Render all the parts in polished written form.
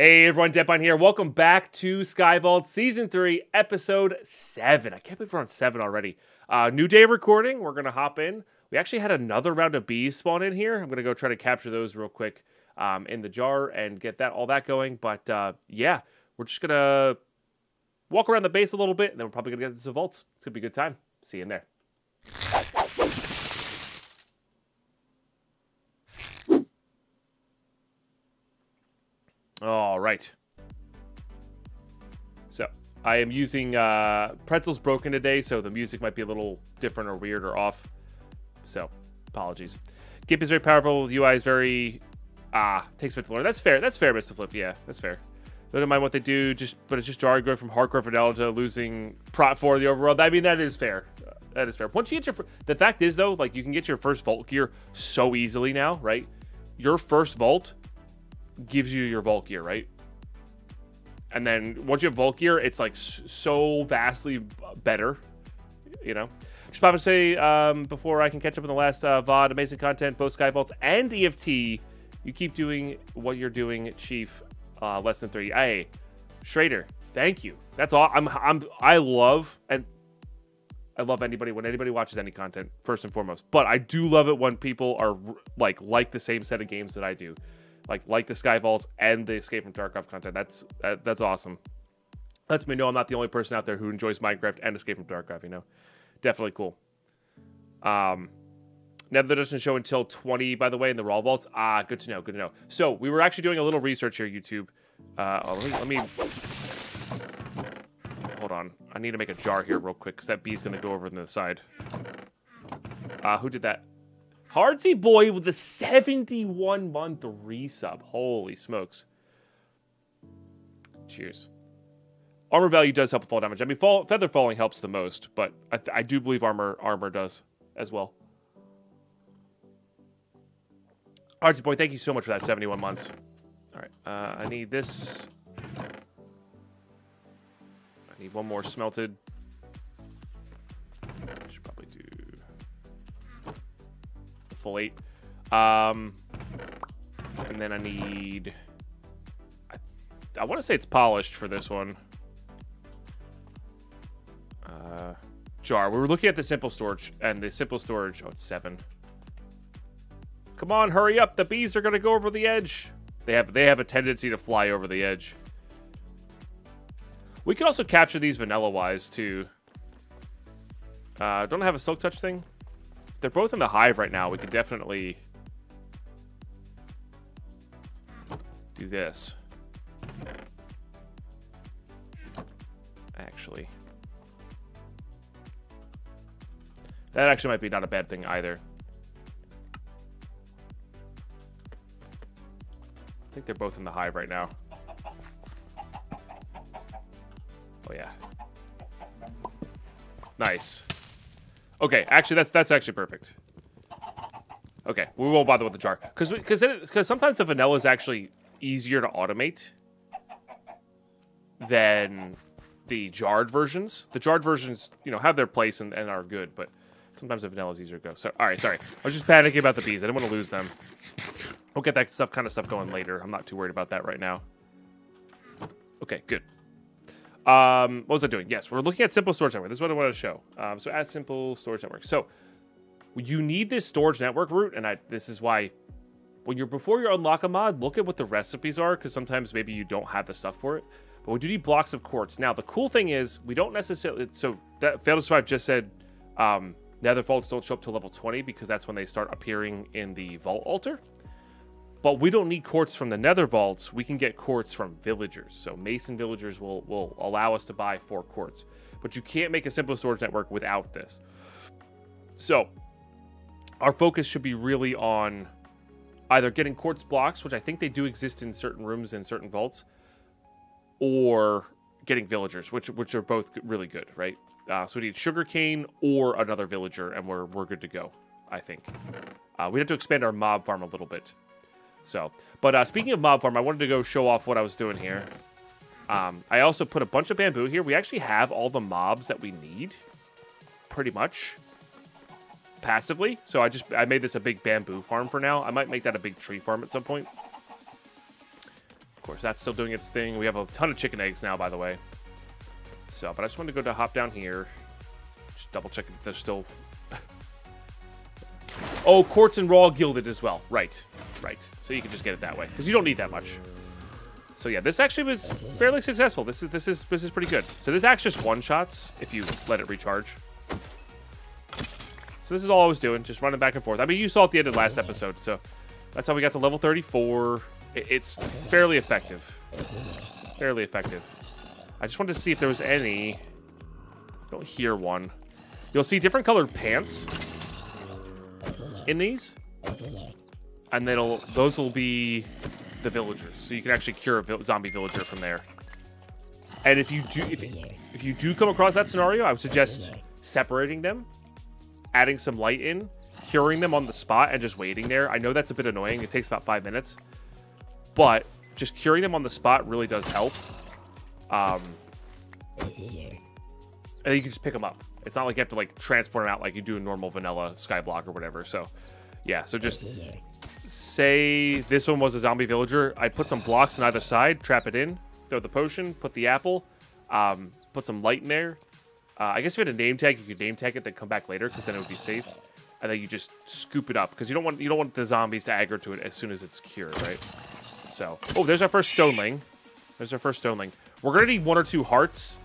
Hey everyone, Deadpine here. Welcome back to SkyVault Season 3, Episode 7. I can't believe we're on 7 already. New day of recording. We're going to hop in. We actually had another round of bees spawn in here. I'm going to go try to capture those real quick in the jar and get all that going. But yeah, we're just going to walk around the base a little bit, and then we're probably going to get into some vaults. It's going to be a good time. See you in there. All right. So I am using Pretzel's broken today, so the music might be a little different or weird or off. So apologies. GIMP is very powerful. The UI is very takes a bit to learn. That's fair. That's fair, Mr. Flip. Yeah, that's fair. Don't mind what they do, but it's just jarring going from hardcore vanilla to losing Prot 4 the overworld. I mean, that is fair. That is fair. Once you get the fact is though, like you can get your first vault gear so easily now, right? Your first vault gives you your vault gear, right? And then once you have vault gear, it's like so vastly better, you know. Just pop and say before I can catch up in the last VOD, amazing content, both SkyVaults and EFT. You keep doing what you're doing, Chief. Less than 3. Hey, Schrader, thank you. That's all. I love anybody when anybody watches any content first and foremost. But I do love it when people are like the same set of games that I do. Like the SkyVaults and the Escape from Tarkov content. That's awesome. Lets me know I'm not the only person out there who enjoys Minecraft and Escape from Tarkov, you know. Definitely cool. Nether doesn't show until 20, by the way, in the raw vaults. Good to know, good to know. So, we were actually doing a little research here, YouTube. Let me hold on. I need to make a jar here real quick, because that bee's going to go over on the side. Who did that? Hardsy Boy with a 71-month resub. Holy smokes. Cheers. Armor value does help with fall damage. I mean, feather falling helps the most, but I do believe armor does as well. Hardsy Boy, thank you so much for that 71 months. All right, I need this. I need one more smelted. Should probably do the full 8. And then I need. I want to say it's polished for this one. Jar. We were looking at the simple storage, and the simple storage. Oh, it's 7. Come on, hurry up. The bees are going to go over the edge. They have a tendency to fly over the edge. We can also capture these vanilla-wise, too. Don't I have a silk touch thing? They're both in the hive right now. We could definitely do this. Actually. That actually might be not a bad thing either. I think they're both in the hive right now. Oh yeah. Nice. Okay, actually that's actually perfect. Okay, we won't bother with the jar because sometimes the vanilla is actually easier to automate than the jarred versions. The jarred versions, you know, have their place and are good, but sometimes the vanilla is easier to go. So, all right, sorry. I was just panicking about the bees. I didn't want to lose them. We'll get that kind of stuff going later. I'm not too worried about that right now. Okay, good. What was I doing? Yes, we're looking at simple storage network. This is what I want to show. So add simple storage network. So you need this storage network route, and this is why before you unlock a mod, look at what the recipes are, because sometimes maybe you don't have the stuff for it. But we do need blocks of quartz. Now the cool thing is we don't necessarily. So that Fail to Survive just said nether vaults don't show up till level 20 because that's when they start appearing in the vault altar. But we don't need quartz from the nether vaults. We can get quartz from villagers. So mason villagers will allow us to buy 4 quartz. But you can't make a simple storage network without this. So our focus should be really on either getting quartz blocks, which I think they do exist in certain rooms and certain vaults, or getting villagers, which are both really good, right? So we need sugarcane or another villager, and we're good to go, I think. We have to expand our mob farm a little bit. So, but speaking of mob farm, I wanted to go show off what I was doing here. I also put a bunch of bamboo here. We actually have all the mobs that we need, pretty much, passively. So I made this a big bamboo farm for now. I might make that a big tree farm at some point. Of course, that's still doing its thing. We have a ton of chicken eggs now, by the way. So, but I just wanted to go to hop down here. Just double check that there's still... Oh, quartz and raw gilded as well. Right, right. So you can just get it that way, because you don't need that much. So yeah, this actually was fairly successful. This is pretty good. So this acts just one-shots if you let it recharge. So this is all I was doing, just running back and forth. I mean, you saw at the end of last episode, so that's how we got to level 34. It's fairly effective. Fairly effective. I just wanted to see if there was any... I don't hear one. You'll see different colored pants in these. And those will be the villagers. So you can actually cure a zombie villager from there. And if you do come across that scenario, I would suggest separating them, adding some light in, curing them on the spot, and just waiting there. I know that's a bit annoying. It takes about 5 minutes. But just curing them on the spot really does help. And you can just pick them up. It's not like you have to like transport them out like you do in normal vanilla skyblock or whatever. So yeah, so just say this one was a zombie villager. I put some blocks on either side, trap it in, throw the potion, put the apple, put some light in there. I guess if you had a name tag, you could name tag it, then come back later, because then it would be safe. And then you just scoop it up, because you don't want the zombies to aggro to it as soon as it's cured, right? So, oh, there's our first stoneling. There's our first stoneling. We're gonna need 1 or 2 hearts.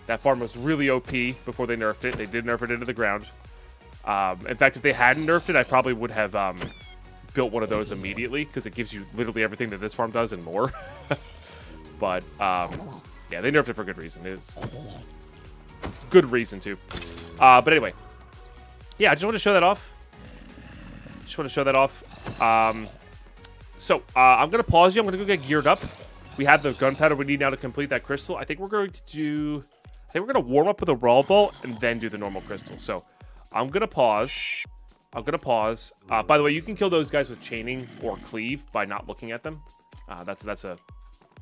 That farm was really OP before they nerfed it. They did nerf it into the ground. In fact, if they hadn't nerfed it, I probably would have built one of those immediately, because it gives you literally everything that this farm does and more. But yeah, they nerfed it for good reason. It's good reason too. But anyway, yeah, I just want to show that off. So I'm gonna pause you. I'm gonna go get geared up. We have the gunpowder we need now to complete that crystal. I think we're going to do... I think we're going to warm up with a raw vault and then do the normal crystal. So I'm going to pause. By the way, you can kill those guys with chaining or cleave by not looking at them. That's a...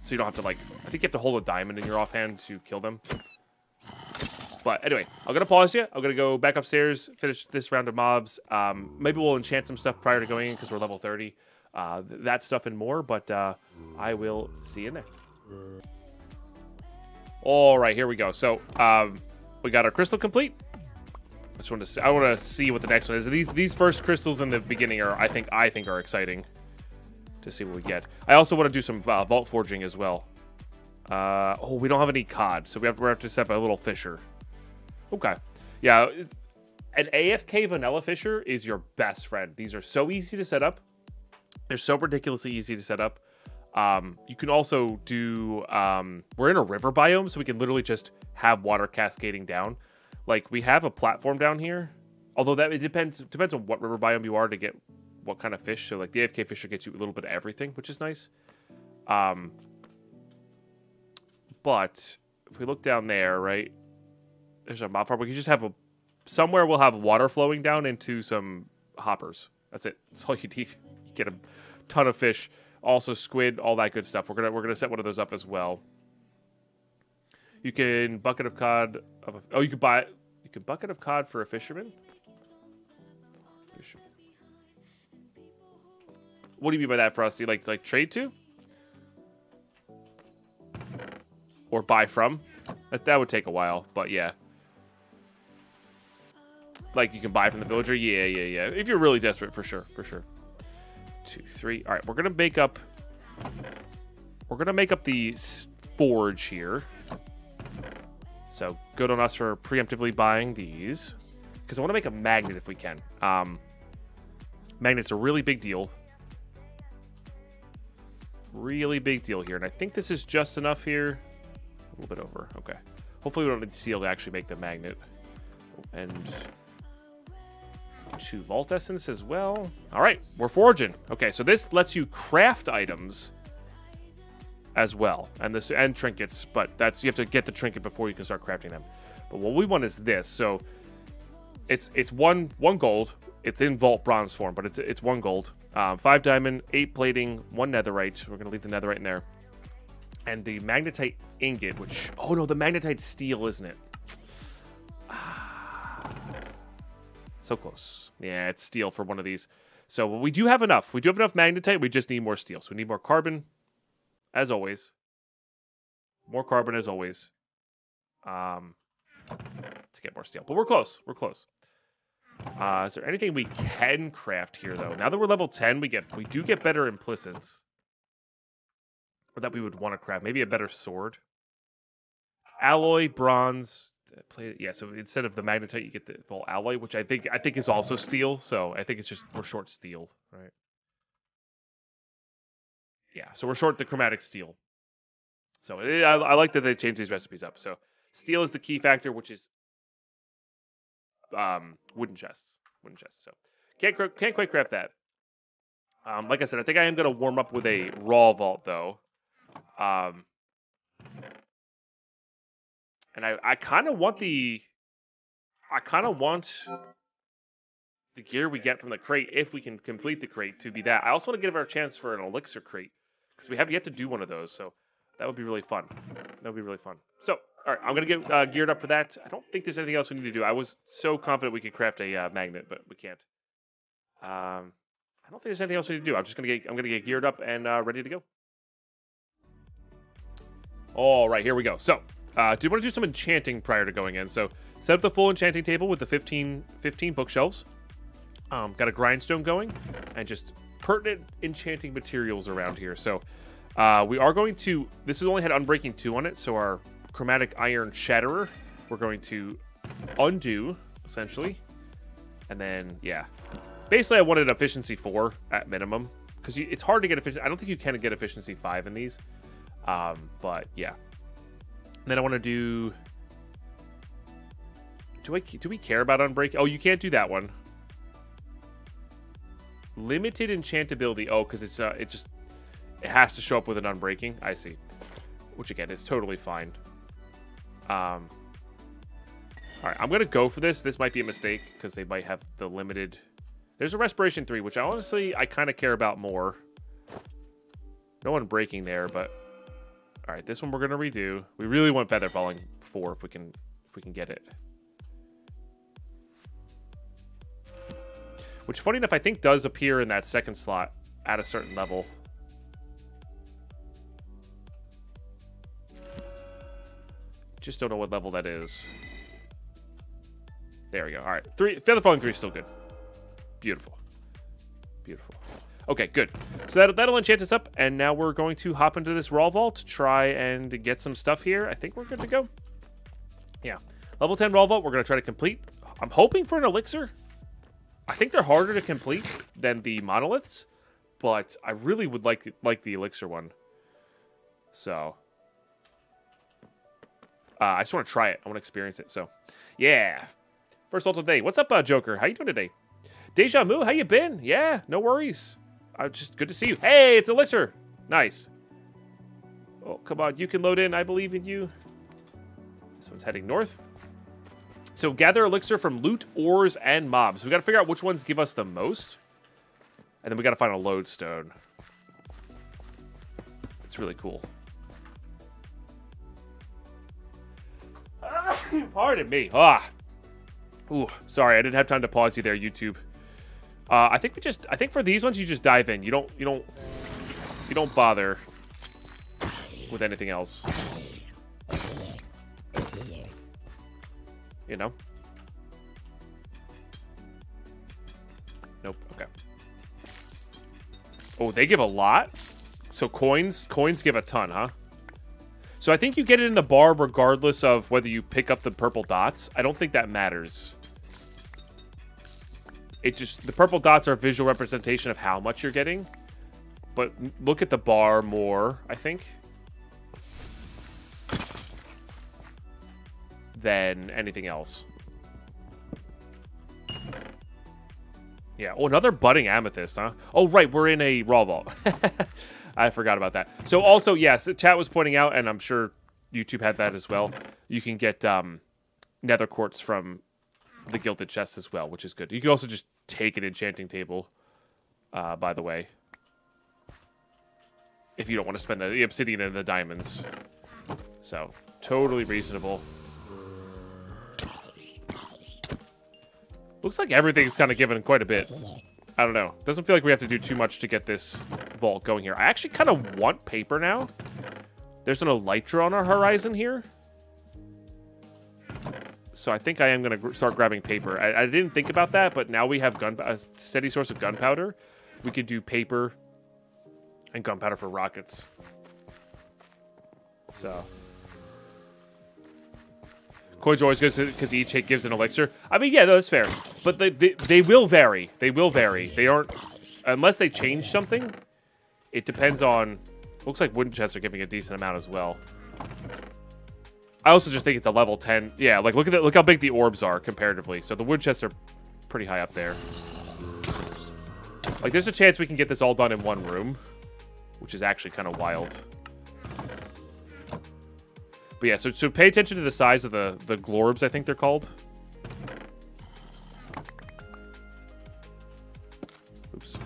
So you don't have to, like... I think you have to hold a diamond in your offhand to kill them. But anyway, I'm going to pause you. I'm going to go back upstairs, finish this round of mobs. Maybe we'll enchant some stuff prior to going in because we're level 30. That stuff and more, but I will see you in there. All right, here we go. So we got our crystal complete. I want to see what the next one is. These first crystals in the beginning are I think are exciting to see what we get. I also want to do some vault forging as well. Oh, we don't have any cod, so we have to set up a little fisher. Okay, yeah, an AFK vanilla fisher is your best friend. These are so easy to set up. They're so ridiculously easy to set up. You can also do... we're in a river biome, so we can literally just have water cascading down. Like, we have a platform down here. Although it depends on what river biome you are to get what kind of fish. So, like, the AFK fisher gets you a little bit of everything, which is nice. But if we look down there, right? There's our mob farm. We can just have somewhere we'll have water flowing down into some hoppers. That's it. That's all you need. Get a ton of fish, also squid, all that good stuff. We're gonna set one of those up as well. You can bucket of cod. You can bucket of cod for a fisherman. What do you mean by that, Frosty? Like trade to, or buy from? That would take a while, but yeah. Like you can buy from the villager. Yeah. If you're really desperate, for sure. 2, 3. All right, we're gonna make up the forge here. So good on us for preemptively buying these, because I want to make a magnet if we can. Magnet's a really big deal. Really big deal here, and I think this is just enough here. A little bit over. Okay. Hopefully we don't need steel to actually make the magnet. And 2 vault essence as well. All right, we're forging. Okay, so this lets you craft items as well, and trinkets. But you have to get the trinket before you can start crafting them. But what we want is this. So it's one gold. It's in vault bronze form, but it's 1 gold, 5 diamond, 8 plating, 1 netherite. We're gonna leave the netherite in there, and the magnetite ingot. Which the magnetite steel, isn't it? So close. Yeah, it's steel for one of these. So we do have enough. We do have enough magnetite. We just need more steel. So we need more carbon. as always. More carbon, as always. To get more steel. But we're close. We're close. Is there anything we can craft here, though? Now that we're level 10, we do get better implicits. Or that we would want to craft. Maybe a better sword. Alloy, bronze. Yeah, so instead of the magnetite, you get the full alloy, which I think is also steel. So I think it's just we're short steel, right? Yeah, so we're short the chromatic steel. So I like that they changed these recipes up. So steel is the key factor, which is wooden chests. So can't quite craft that. Like I said, I think I am gonna warm up with a raw vault though. And I kind of want the gear we get from the crate, if we can complete the crate, to be that. I also want to give our a chance for an elixir crate, because we have yet to do one of those, so that would be really fun. So, all right, I'm going to get geared up for that. I don't think there's anything else we need to do. I was so confident we could craft a magnet, but we can't. I don't think there's anything else we need to do. I'm going to get geared up and ready to go. All right, here we go. So, do you want to do some enchanting prior to going in? So, set up the full enchanting table with the 15 bookshelves. Got a grindstone going, and just pertinent enchanting materials around here. So, we are going to... This has only had Unbreaking 2 on it, so our Chromatic Iron Shatterer, we're going to undo, essentially. And then, yeah. Basically, I wanted Efficiency 4 at minimum, because it's hard to get Efficiency... I don't think you can get Efficiency 5 in these. But, yeah. And then I want to do... Do we care about Unbreak? Oh, you can't do that one. Limited enchantability. Oh, because it has to show up with an Unbreaking. I see. Which, again, is totally fine. Alright, I'm going to go for this. This might be a mistake, because they might have the limited... There's a Respiration 3, which I kind of care about more. No Unbreaking there, but... Alright, this one we're going to redo. We really want Feather Falling 4 if we can get it. Which, funny enough, I think does appear in that second slot at a certain level. Just don't know what level that is. There we go. All right. Feather Falling 3 is still good. Beautiful. Beautiful. Okay, good. So that'll enchant us up, and now we're going to hop into this raw vault to try and get some stuff here. I think we're good to go. Yeah. Level 10 raw vault, we're going to try to complete. I'm hoping for an elixir. I think they're harder to complete than the monoliths, but I really would like the elixir one. So, I just want to try it. I want to experience it. So, yeah. First ult of the day. What's up, Joker? How you doing today? Deja Mu, how you been? Yeah, no worries. Just good to see you. Hey, it's elixir. Nice. Oh, come on. You can load in. I believe in you. This one's heading north. So gather elixir from loot, ores, and mobs. We got to figure out which ones give us the most. And then we got to find a lodestone. It's really cool. Pardon me. Ooh, sorry, I didn't have time to pause you there, YouTube. I think for these ones you just dive in. You don't bother with anything else. You know? Nope. Okay. Oh, they give a lot? So coins give a ton, huh? So I think you get it in the bar regardless of whether you pick up the purple dots. I don't think that matters. The purple dots are a visual representation of how much you're getting. But look at the bar more, I think, than anything else. Yeah. Oh, another budding amethyst, huh? Oh, right. We're in a raw vault. I forgot about that. So also, yes, the chat was pointing out, and I'm sure YouTube had that as well. You can get nether quartz from the gilded chest as well, which is good. You can also just take an enchanting table, by the way, if you don't want to spend the obsidian and the diamonds. So, totally reasonable. Looks like everything's kind of given quite a bit. I don't know. Doesn't feel like we have to do too much to get this vault going here. I actually kind of want paper now. There's an elytra on our horizon here. So I think I am going to start grabbing paper. I didn't think about that, but now we have a steady source of gunpowder. We could do paper and gunpowder for rockets. So... Coins are always good because each hit gives an elixir. I mean, yeah, that's fair. But they will vary. They will vary. They aren't... Unless they change something, it depends on... Looks like wooden chests are giving a decent amount as well. I also just think it's a level 10. Yeah, like, look at that. Look how big the orbs are comparatively. So the wood chests are pretty high up there. Like, there's a chance we can get this all done in one room, which is actually kind of wild. But yeah, so pay attention to the size of the glorbs, I think they're called. Oops.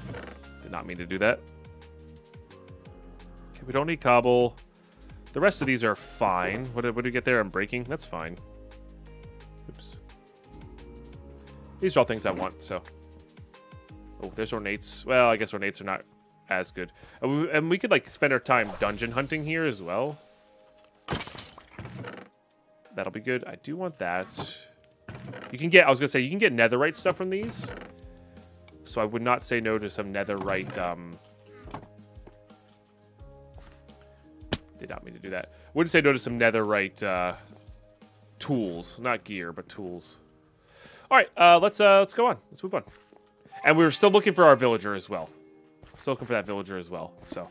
Did not mean to do that. Okay, we don't need cobble. The rest of these are fine. What did we get there? I'm breaking. That's fine. Oops. These are all things I want, so. Oh, there's ornates. Well, I guess ornates are not as good. And we could, like, spend our time dungeon hunting here as well. That'll be good. I do want that. You can get, I was going to say, you can get netherite stuff from these. So I would not say no to some netherite. Did not mean to do that. Wouldn't say no to some netherite tools. Not gear, but tools. All right, let's go on. Let's move on. And we're still looking for our villager as well. Still looking for that villager as well. So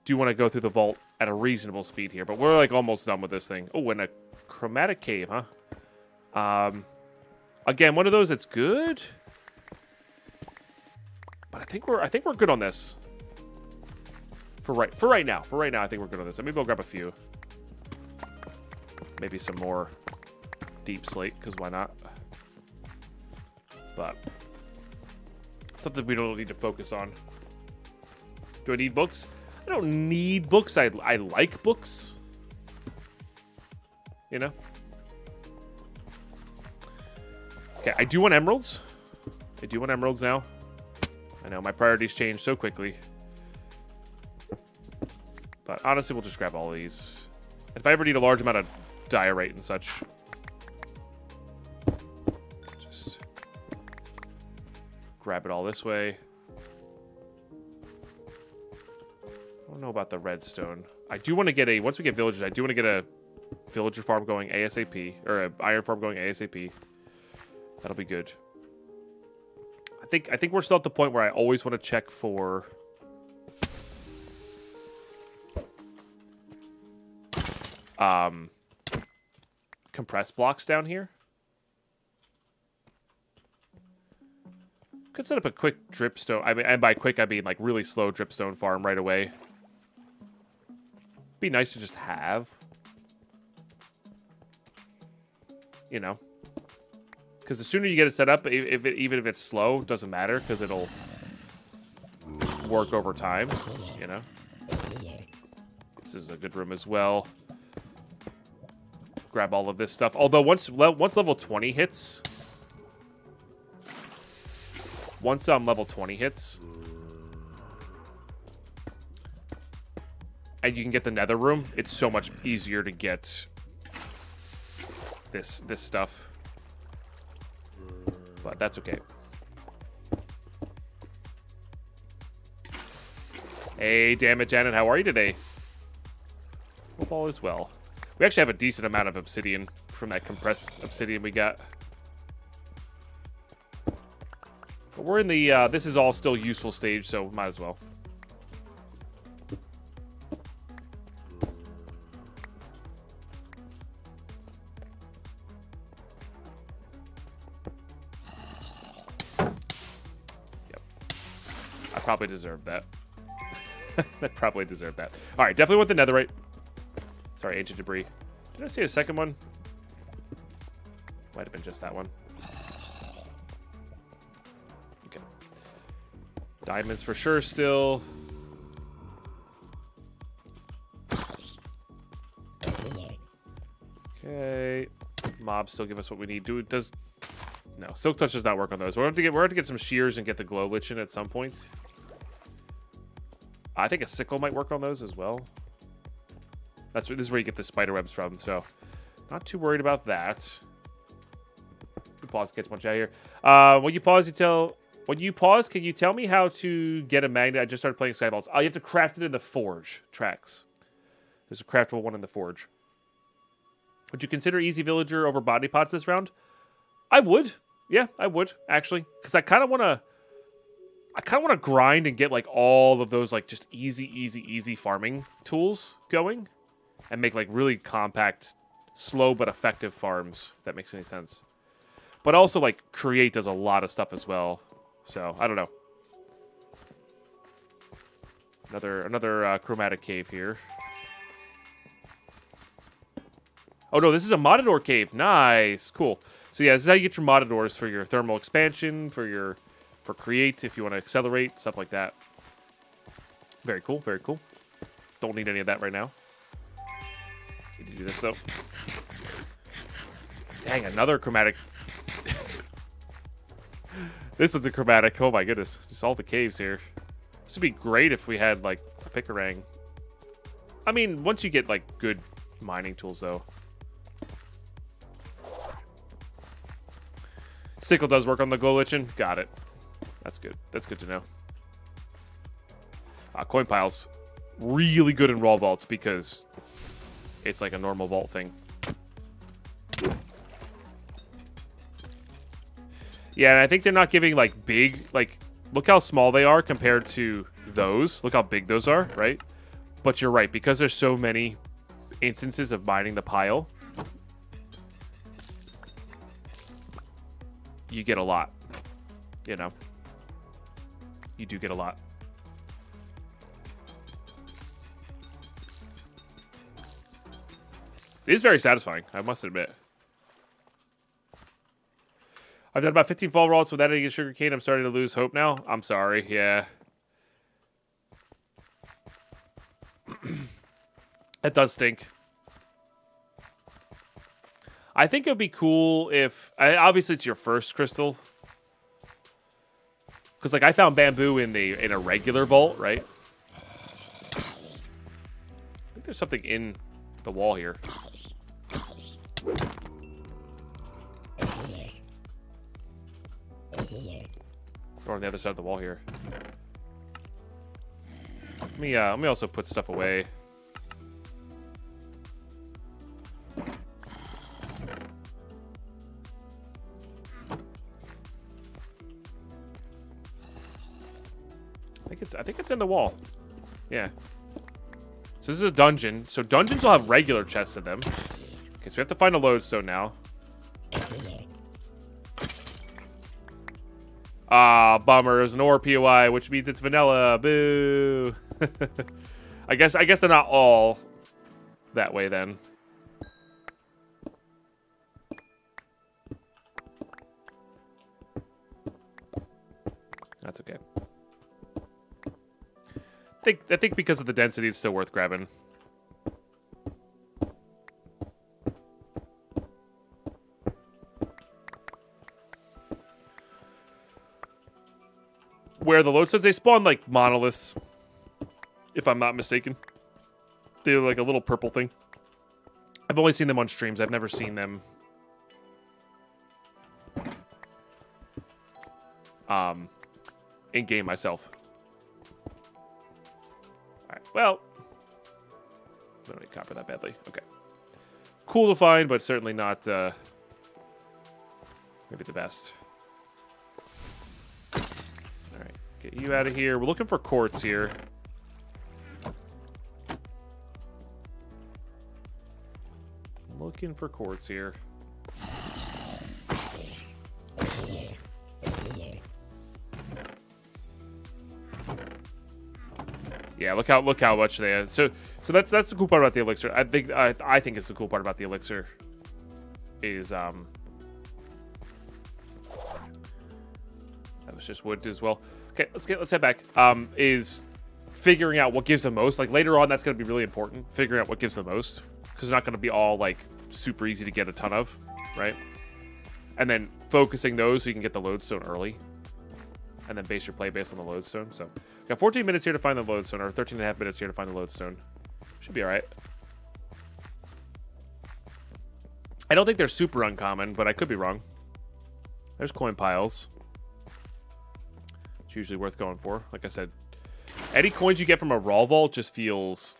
do want to go through the vault at a reasonable speed here, but we're like almost done with this thing. Oh, and a chromatic cave, huh? Again, one of those that's good. But I think we're good on this. For right now, I think we're good on this. Maybe I'll grab a few. Maybe some more deep slate, because why not? But something we don't need to focus on. Do I need books? I don't need books. I like books. You know? Okay, I do want emeralds. I do want emeralds now. I know, my priorities change so quickly. But honestly, we'll just grab all of these. If I ever need a large amount of diorite and such. Just grab it all this way. I don't know about the redstone. I do want to get a, once we get villagers, I do want to get a villager farm going ASAP. Or an iron farm going ASAP. That'll be good. I think we're still at the point where I always want to check for compressed blocks down here. Could set up a quick dripstone. I mean, and by quick I mean like really slow dripstone farm right away. Be nice to just have. You know. Because the sooner you get it set up, even if it's slow, doesn't matter, because it'll work over time, you know? This is a good room as well. Grab all of this stuff. Although once level 20 hits... Once level 20 hits... And you can get the nether room, it's so much easier to get this stuff. But that's okay. Hey, damn it, Janet. How are you today? Hope all is well. We actually have a decent amount of obsidian from that compressed obsidian we got. But we're in the, this is all still useful stage, so might as well. Probably deserved that. That probably deserved that. All right, definitely want the netherite. Sorry, ancient debris. Did I see a second one? Might have been just that one. Okay. Diamonds for sure still. Okay. Mobs still give us what we need. No, Silk Touch does not work on those. We're going to have to get some shears and get the glow lich in at some point. I think a sickle might work on those as well. This is where you get the spider webs from. So, not too worried about that. Pause to get a bunch out of here. When you pause, can you tell me how to get a magnet? I just started playing Skyballs. Oh, you have to craft it in the forge tracks. There's a craftable one in the forge. Would you consider Easy Villager over Body Pots this round? I would. Yeah, I would actually, because I kind of want to grind and get like all of those like just easy farming tools going, and make like really compact, slow but effective farms. If that makes any sense. But also, like, Create does a lot of stuff as well. So, I don't know. Another chromatic cave here. Oh, no, this is a Matador cave. Nice. Cool. So, yeah, this is how you get your Matadors for your thermal expansion, for Create, if you want to accelerate, stuff like that. Very cool, very cool. Don't need any of that right now. Need to do this, though. Dang, another chromatic... This one's a chromatic. Oh my goodness. Just all the caves here. This would be great if we had, like, a Picarang. I mean, once you get, like, good mining tools, though. Sickle does work on the glow lichen. Got it. That's good. That's good to know. Coin piles. Really good in raw vaults because it's like a normal vault thing. Yeah, and I think they're not giving, like, big... Like, look how small they are compared to those. Look how big those are, right? But you're right. Because there's so many instances of mining the pile, you get a lot. You know? You do get a lot. It is very satisfying, I must admit. I've done about 15 fall rolls without any sugarcane. I'm starting to lose hope now. I'm sorry, yeah. That does stink. I think it would be cool if... obviously, it's your first crystal. Because, like, I found bamboo in a regular vault, right? I think there's something in the wall here. Or on the other side of the wall here. Let me also put stuff away. I think it's in the wall. Yeah. So this is a dungeon. So dungeons will have regular chests in them. Okay, so we have to find a lodestone now. Ah, bummer. There's an ore POI, which means it's vanilla. Boo. I guess they're not all that way then. That's okay. I think because of the density, it's still worth grabbing. Where the lodestones, they spawn like monoliths, if I'm not mistaken. They're like a little purple thing. I've only seen them on streams. I've never seen them in game myself. All right. Well, I don't need copper that badly. Okay. Cool to find, but certainly not maybe the best. Get you out of here. We're looking for quartz here. Looking for quartz here. Yeah, look how much they have. So that's the cool part about the elixir. I think it's the cool part about the elixir is that was just wood as well. Okay, let's head back. Is figuring out what gives the most. Like later on, that's going to be really important. Figuring out what gives the most, because they're not going to be all like super easy to get a ton of, right? And then focusing those so you can get the lodestone early, and then base your play based on the lodestone. So, we got 14 minutes here to find the lodestone, or 13 and a half minutes here to find the lodestone. Should be all right. I don't think they're super uncommon, but I could be wrong. There's coin piles. It's usually worth going for. Like I said, any coins you get from a raw vault just feels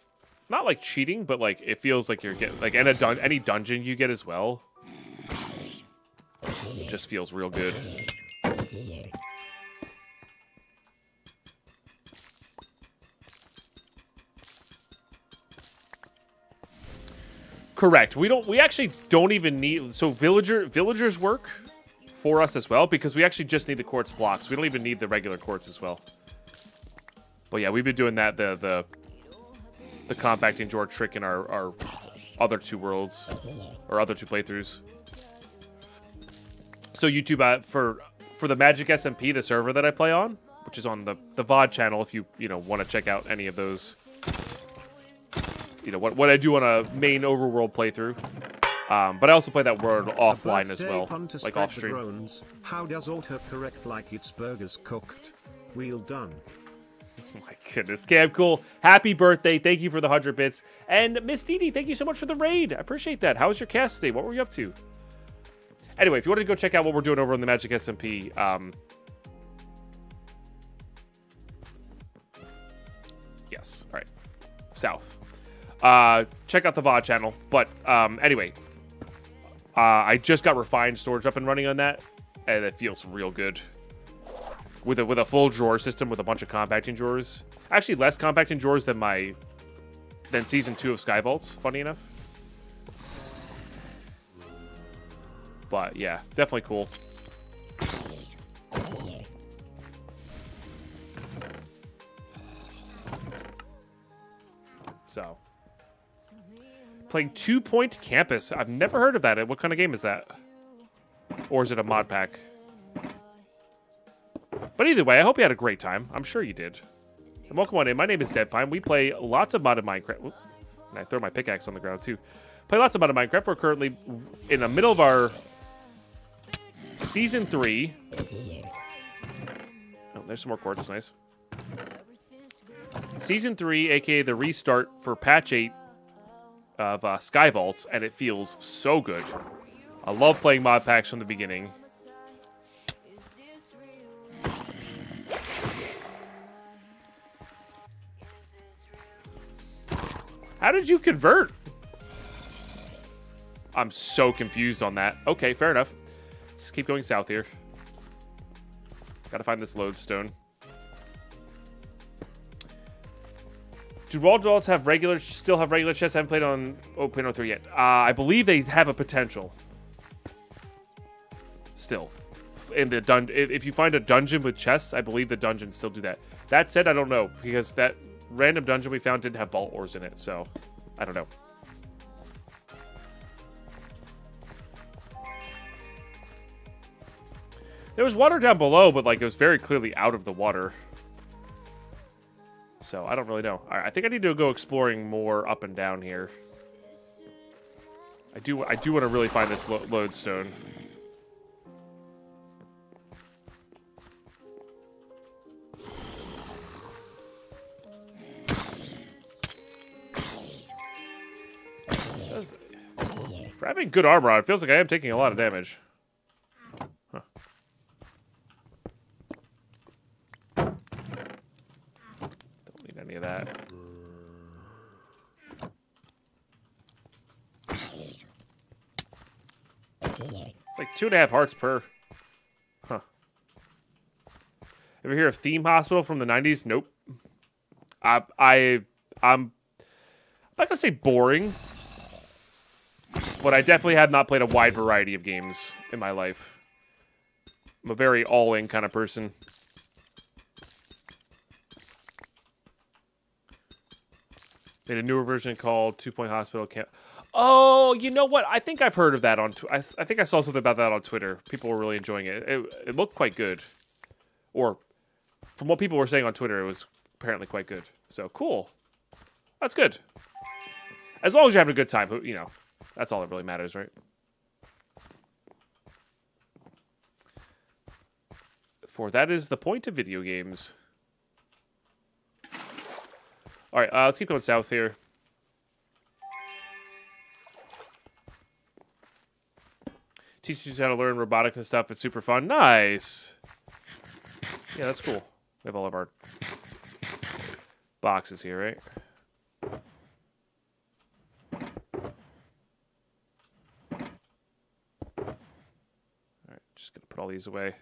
not like cheating, but like it feels like you're getting like any dungeon you get as well. It just feels real good. Correct. We actually don't even need, so villagers work for us as well, because we actually just need the quartz blocks. We don't even need the regular quartz as well. But yeah, we've been doing that the compacting drawer trick in our other two worlds, or other two playthroughs. So YouTube, for the Magic SMP, the server that I play on, which is on the VOD channel, if you want to check out any of those, what I do on a main overworld playthrough. But I also play that world offline as well, like off stream. How does autocorrect like its burgers cooked? Well done. Oh my goodness, Cam, cool. Happy birthday. Thank you for the 100 bits. And Miss Dee, thank you so much for the raid. I appreciate that. How was your cast today? What were you up to? Anyway, if you want to go check out what we're doing over on the Magic SMP, yes, all right, south. Check out the VOD channel. But anyway, I just got refined storage up and running on that, and it feels real good. With a full drawer system with a bunch of compacting drawers. Actually, less compacting drawers than season 2 of Sky Vaults, funny enough. But yeah, definitely cool. So, playing 2 Point Campus. I've never heard of that. What kind of game is that? Or is it a mod pack? But either way, I hope you had a great time. I'm sure you did. And welcome on in. My name is Deadpine. We play lots of modded Minecraft. Oop. And I throw my pickaxe on the ground too. Play lots of modded Minecraft. We're currently in the middle of our Season 3. Oh, there's some more quartz. Nice. Season 3, aka the restart for patch 8 of Sky Vaults, and it feels so good. I love playing mod packs from the beginning. How did you convert? I'm so confused on that. Okay, fair enough. Let's keep going south here. Gotta find this lodestone. Do Raw Vaults still have regular chests? I haven't played on 0.03 yet. I believe they have a potential. Still. In the if you find a dungeon with chests, I believe the dungeons still do that. That said, I don't know, because that random dungeon we found didn't have vault ores in it, so I don't know. There was water down below, but like it was very clearly out of the water. So I don't really know. All right, I think I need to go exploring more up and down here. I do want to really find this lodestone. For having good armor on, it feels like I am taking a lot of damage. Huh. Don't need any of that. It's like 2.5 hearts per. Huh. Ever hear of Theme Hospital from the 90s? Nope. I'm not gonna say boring, but I definitely have not played a wide variety of games in my life. I'm a very all-in kind of person. Made a newer version called 2 Point Hospital Camp. Oh, you know what? I think I've heard of that on. I think I saw something about that on Twitter. People were really enjoying it. It looked quite good, or from what people were saying on Twitter, it was apparently quite good. So cool. That's good. As long as you're having a good time, you know, that's all that really matters, right? For that is the point of video games. All right, let's keep going south here. Teaches you how to learn robotics and stuff. It's super fun. Nice. Yeah, that's cool. We have all of our boxes here, right? All right, just gonna put all these away.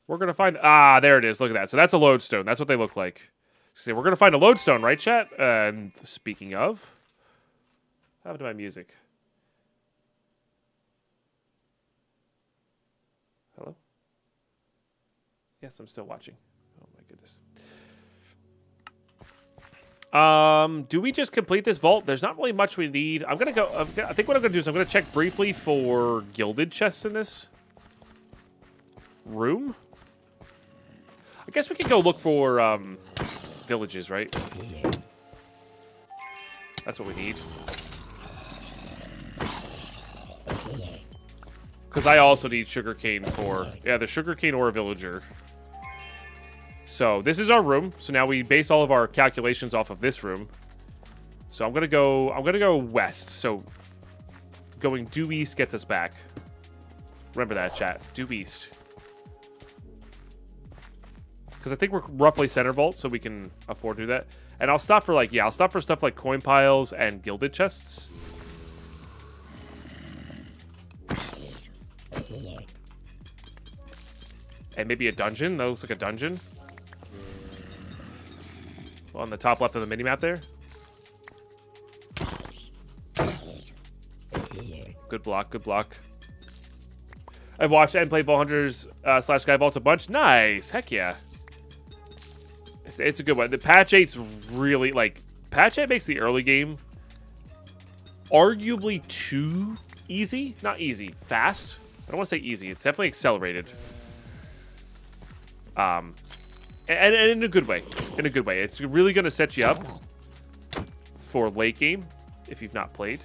We're gonna find there it is. Look at that. So that's a lodestone. That's what they look like. See, we're gonna find a lodestone, right, chat? And speaking of, what happened to my music? Hello? Yes, I'm still watching. Oh my goodness. Do we just complete this vault? There's not really much we need. I'm gonna go. I think what I'm gonna do is I'm gonna check briefly for gilded chests in this room. I guess we can go look for villages, right? That's what we need. Because I also need sugarcane for the sugarcane or a villager. So this is our room. So now we base all of our calculations off of this room. So I'm gonna go west. So going due east gets us back. Remember that, chat. Due east. Because I think we're roughly center vault, so we can afford to do that. And I'll stop for I'll stop for stuff like coin piles and gilded chests. And maybe a dungeon. That looks like a dungeon. On the top left of the minimap there. Good block, good block. I've watched and played VaultHunters /SkyBlock a bunch. Nice. Heck yeah. It's a good one. The patch 8's really, patch 8 makes the early game arguably too easy. Not easy. Fast. I don't want to say easy. It's definitely accelerated. And in a good way. In a good way. It's really going to set you up for late game if you've not played.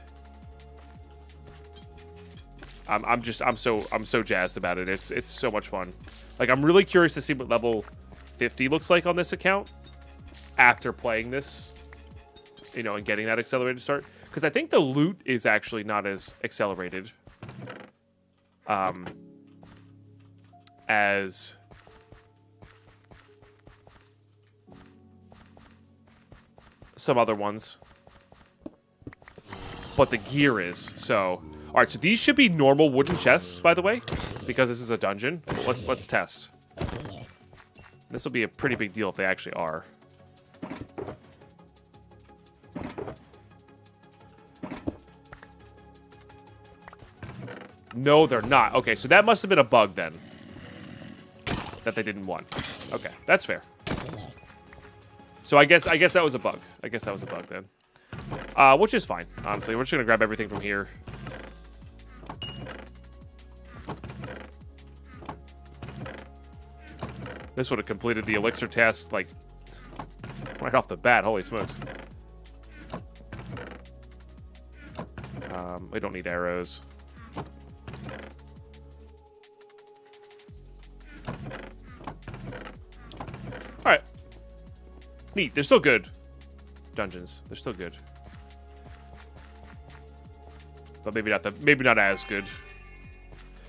I'm so jazzed about it. It's so much fun. I'm really curious to see what level 50 looks like on this account after playing this, and getting that accelerated start. Because I think the loot is actually not as accelerated as some other ones. But the gear is. So, all right, so these should be normal wooden chests, by the way, because this is a dungeon. Let's test. This will be a pretty big deal if they actually are. No, they're not. Okay, so that must have been a bug then. That they didn't want. Okay, that's fair. So I guess that was a bug. I guess that was a bug then. Which is fine, honestly. We're just gonna grab everything from here. This would have completed the elixir task, right off the bat. Holy smokes. We don't need arrows. Alright. Neat. They're still good. Dungeons. They're still good. But maybe not as good.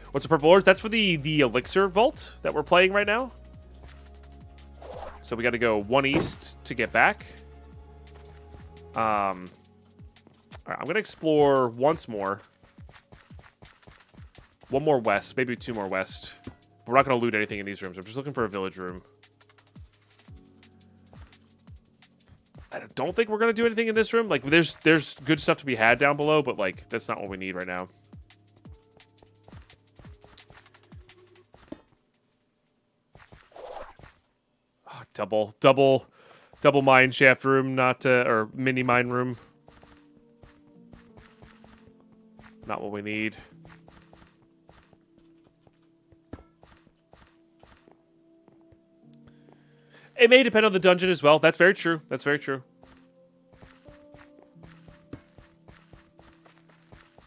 What's the purple ores? That's for the elixir vault that we're playing right now. So we got to go 1 east to get back. All right, I'm gonna explore once more. 1 more west, maybe 2 more west. We're not gonna loot anything in these rooms. I'm just looking for a village room. I don't think we're gonna do anything in this room. There's good stuff to be had down below, but that's not what we need right now. Double mine shaft room, not or mini mine room. Not what we need. It may depend on the dungeon as well. That's very true. That's very true.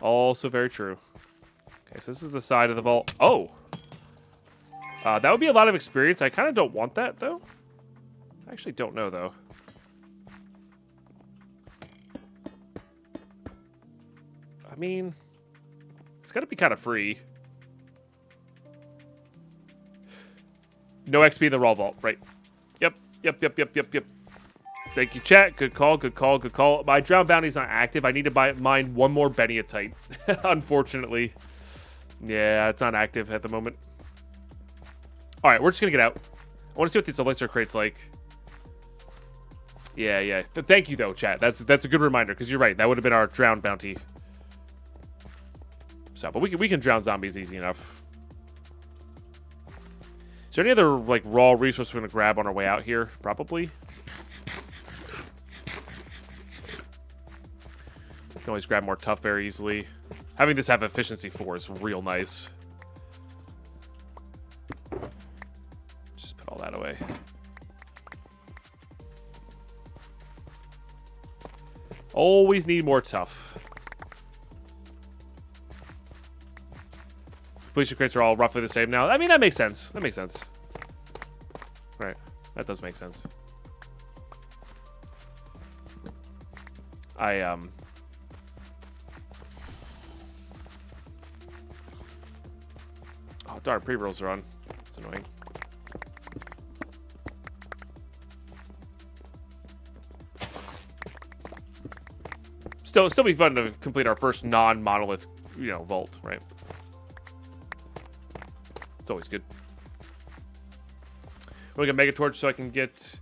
Also very true. Okay, so this is the side of the vault. Oh! That would be a lot of experience. I kind of don't want that, though. I actually don't know, though. mean, it's got to be kind of free. No XP in the raw vault, right? Yep. Thank you, chat. Good call. My drown bounty's not active. I need to mine one more Beniatite. Unfortunately. Yeah, it's not active at the moment. All right, we're just going to get out. I want to see what this elixir crate's like. Yeah. Thank you, though, chat. That's a good reminder, because you're right. That would have been our drown bounty. So, but we can drown zombies easy enough. Is there any other, like, raw resource we're going to grab on our way out here? Probably. You can always grab more tough very easily. Having this have efficiency 4 is real nice. Just put all that away. Always need more tough. Completion crates are all roughly the same now. I mean, that makes sense. Right. That does make sense. Oh, darn, pre-rolls are on. That's annoying. Still be fun to complete our first non-monolith, vault, right? It's always good. We're gonna Mega Torch so I can get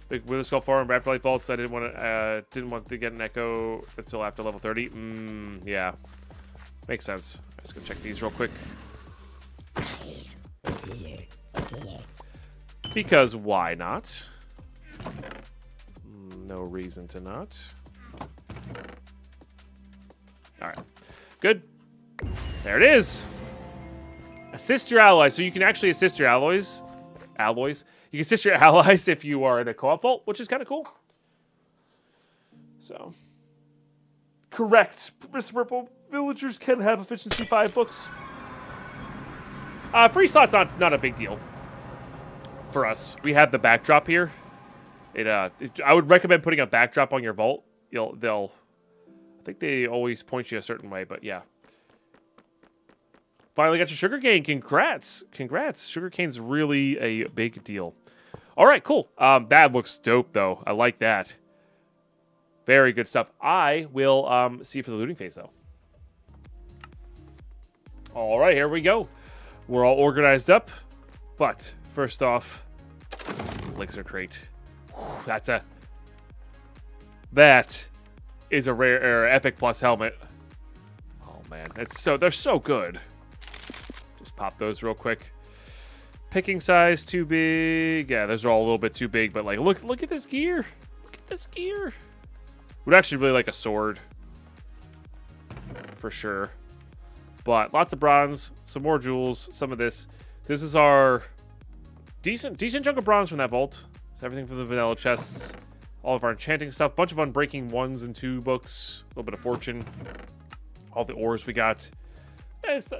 the Wither Skull Farm and Raptorlight Vaults. I didn't want to get an Echo until after level 30. Yeah, makes sense. Let's go check these real quick. Because why not? No reason to not. All right, good. There it is. Assist your allies. So you can actually assist your alloys. You can assist your allies if you are in a co-op vault, which is kind of cool. So, correct, Mr. Purple. Villagers can have efficiency 5 books. Free slot's not a big deal for us. We have the backdrop here. I would recommend putting a backdrop on your vault. I think they always point you a certain way, but yeah. Finally got your sugarcane. Congrats. Sugarcane's really a big deal. All right, cool. That looks dope, though. I like that. Very good stuff. I will see you for the looting phase, though. All right, here we go. We're all organized up. But first off, elixir crate. Whew, that is a rare epic plus helmet. Oh man, they're so good. Just pop those real quick. Picking size too big. Yeah, those are all a little bit too big, but like look at this gear. Would actually really like a sword for sure. But lots of bronze, some more jewels, some of this. This is our decent chunk of bronze from that vault. So everything from the vanilla chests, all of our enchanting stuff, bunch of unbreaking 1s and 2 books, a little bit of fortune, all the ores we got. It's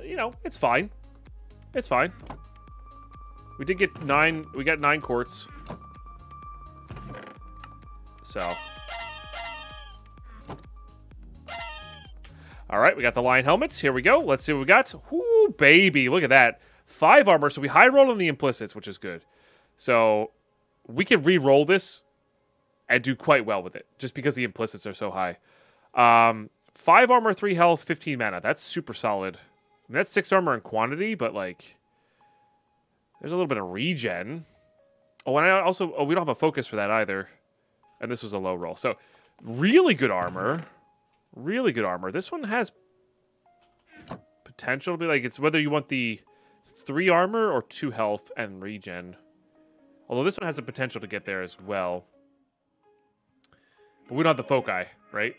it's fine. It's fine. We did get 9. We got 9 quartz. So. All right, we got the lion helmets. Here we go. Let's see what we got. Whoo, baby. Look at that. 5 armor. So we high roll on the implicits, which is good. So we can re-roll this and do quite well with it, just because the implicits are so high. 5 armor, 3 health, 15 mana. That's super solid. I mean, that's 6 armor in quantity, but like, there's a little bit of regen. Oh, and I also, we don't have a focus for that either. And this was a low roll. So really good armor. Really good armor. This one has potential to be like, it's whether you want the 3 armor or 2 health and regen. Although this one has the potential to get there as well. But we don't have the foci, right?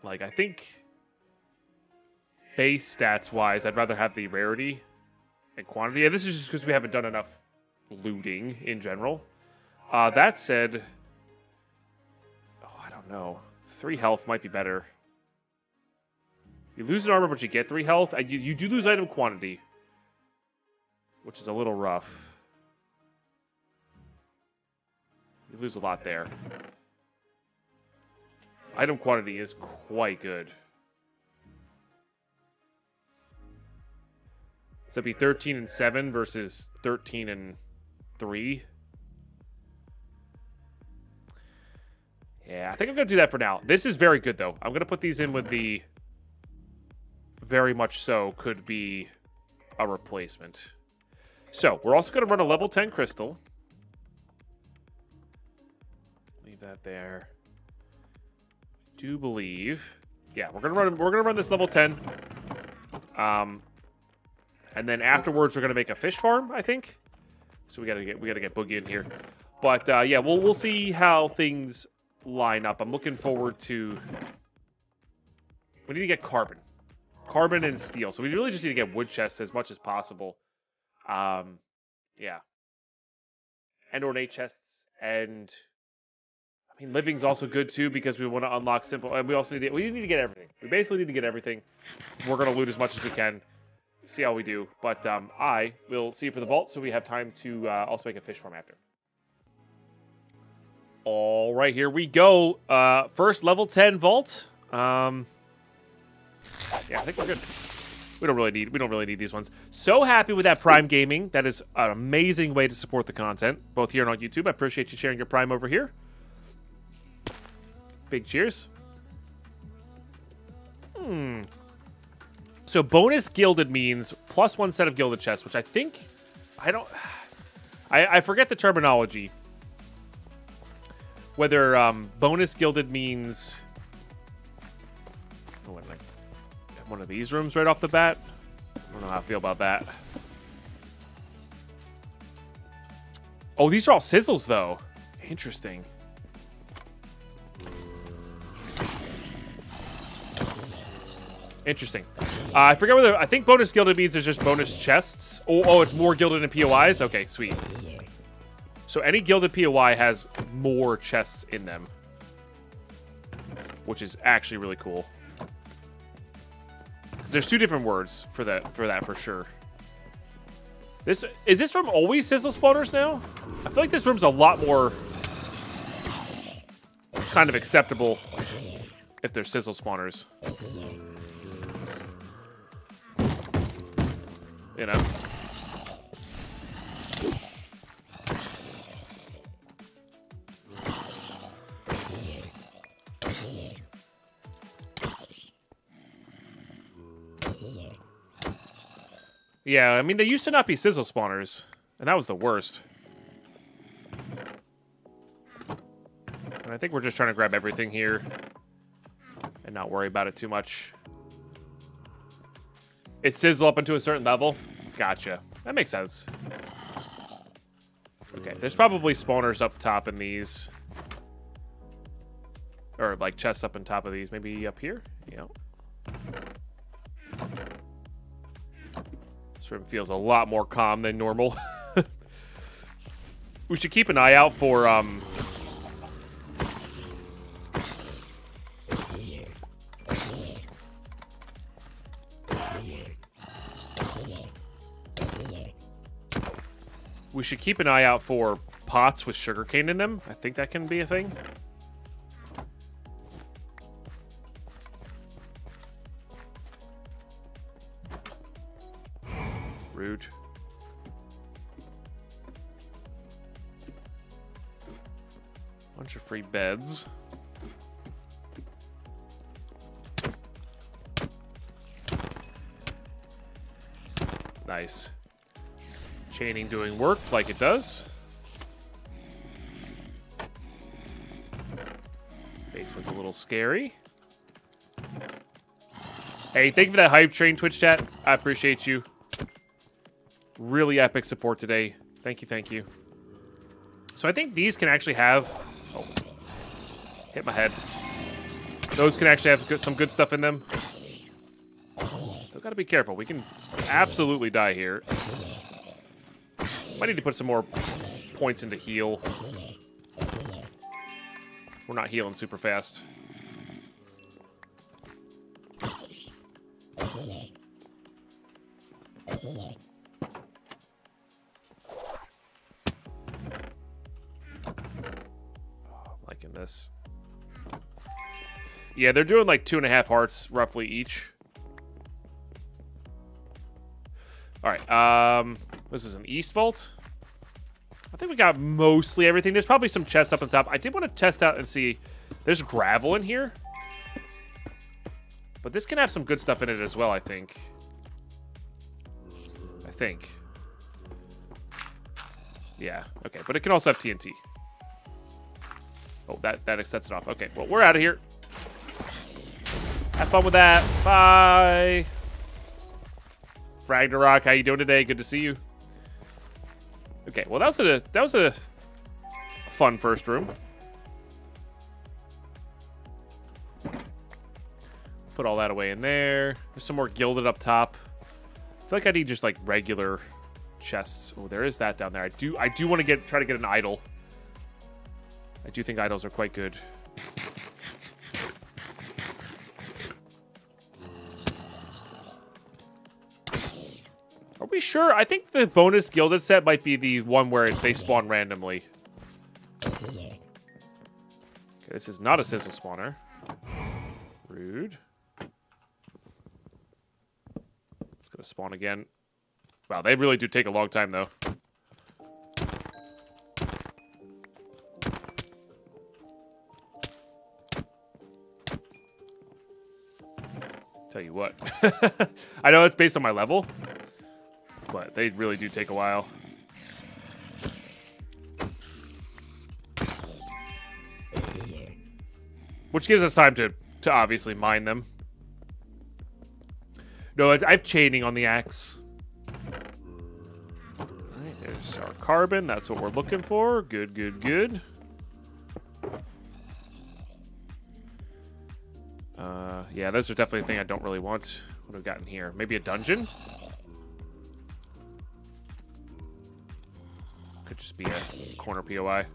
Like, I think base stats wise, I'd rather have the rarity and quantity. And this is just because we haven't done enough looting in general. That said, I don't know. 3 health might be better. You lose an armor, but you get 3 health. And you do lose item quantity, which is a little rough. You lose a lot there. Item quantity is quite good. So it'd be 13 and 7 versus 13 and 3. Yeah, I think I'm going to do that for now. This is very good, though. I'm going to put these in with the very much so could be a replacement. So, we're also going to run a level 10 crystal. Leave that there. Do believe. Yeah, we're gonna run this level 10. And then afterwards we're gonna make a fish farm, I think. So we gotta get Boogie in here. But yeah, we'll see how things line up. I'm looking forward to. We need to get carbon and steel. So we really just need to get wood chests as much as possible. Yeah. And ornate chests, and I mean living's also good too because we want to unlock simple. And we also need to get everything. We basically need to get everything. We're gonna loot as much as we can. See how we do. But I will see you for the vault, so we have time to also make a fish farm after. All right, here we go. First level 10 vault. Yeah, I think we're good. We don't really need these ones. So happy with that Prime Gaming. That is an amazing way to support the content, both here and on YouTube. I appreciate you sharing your Prime over here. Big cheers. So bonus gilded means plus 1 set of gilded chests, which I think I forget the terminology. Whether bonus gilded means one of these rooms right off the bat. I don't know how I feel about that. Oh, these are all sizzles, though. Interesting. Interesting. I forget whether... I think bonus gilded means there's just bonus chests. Oh, it's more gilded than POIs? Okay, sweet. So any gilded POI has more chests in them. Which is actually really cool. There's 2 different words for that for sure. Is this room always sizzle spawners now? I feel like this room's a lot more kind of acceptable if they're sizzle spawners. You know? Yeah, I mean, they used to not be sizzle spawners, and that was the worst. And I think we're just trying to grab everything here and not worry about it too much. It sizzle up into a certain level? Gotcha. That makes sense. Okay, there's probably spawners up top in these. Or, like, chests up on top of these. Maybe up here? Yeah. Room feels a lot more calm than normal. We should keep an eye out for pots with sugarcane in them. I think that can be a thing. Rude. Bunch of free beds. Nice. Chaining doing work like it does. Basement's a little scary. Hey, thank you for that hype train, Twitch chat. I appreciate you. Really epic support today. Thank you, thank you. So I think these can actually have... Oh. Hit my head. Those can actually have some good stuff in them. Still gotta be careful. We can absolutely die here. Might need to put some more points into heal. We're not healing super fast. Liking this. Yeah, they're doing like 2.5 hearts roughly each. All right. This is an east vault. I think we got mostly everything. There's probably some chests up on top. I did want to test out and see. There's gravel in here. But this can have some good stuff in it as well, I think. Yeah, okay. But it can also have TNT. Oh, that sets it off. Okay, well, we're out of here. Have fun with that. Bye. Ragnarok, how you doing today? Good to see you. Okay, well, that was a fun first room. Put all that away in there. There's some more gilded up top. I feel like I need just like regular chests. Oh, there is that down there. I do want to try to get an idol. I do think idols are quite good. Are we sure? I think the bonus gilded set might be the one where they spawn randomly. Okay, this is not a sizzle spawner. Rude. It's gonna spawn again. Wow, they really do take a long time though. Tell you what. I know it's based on my level, but they really do take a while. Which gives us time to obviously mine them. No, I have chaining on the axe. Alright, there's our carbon. That's what we're looking for. Good, good, good. Yeah, those are definitely a thing I don't really want. What have we got in here? Maybe a dungeon? Could just be a corner POI.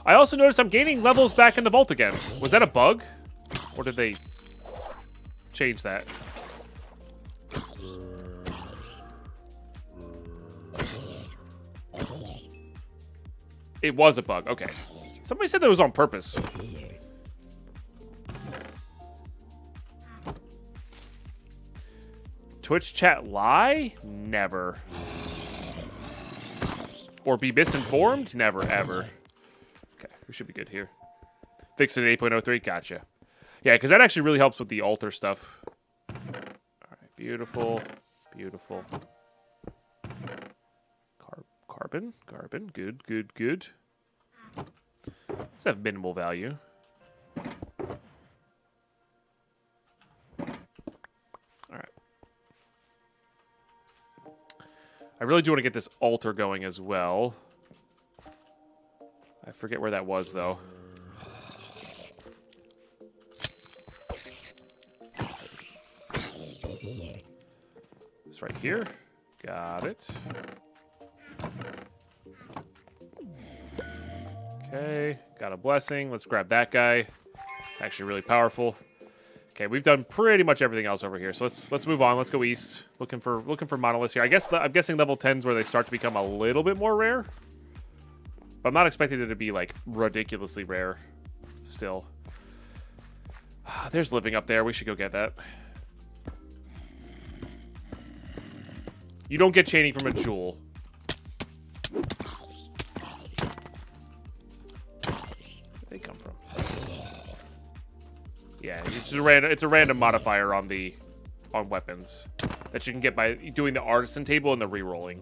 I also noticed I'm gaining levels back in the vault again. Was that a bug? Or did they change that? It was a bug. Okay. Somebody said that was on purpose. Twitch chat lie? Never. Or be misinformed? Never, ever. Okay, we should be good here. Fix it at 8.03? Gotcha. Yeah, because that actually really helps with the altar stuff. Alright, beautiful. Beautiful. Carbon? Carbon. Good, good, good. Let's have minimal value. Alright. I really do want to get this altar going as well. I forget where that was, though. It's right here. Got it. Okay, got a blessing. Let's grab that guy. Actually really powerful. Okay, we've done pretty much everything else over here. So let's move on. Let's go east. Looking for monoliths here. I'm guessing level 10's where they start to become a little bit more rare. But I'm not expecting it to be like ridiculously rare still. There's living up there. We should go get that. You don't get chaining from a jewel. Where'd they come from? Yeah, it's a random modifier on weapons that you can get by doing the artisan table and the re-rolling.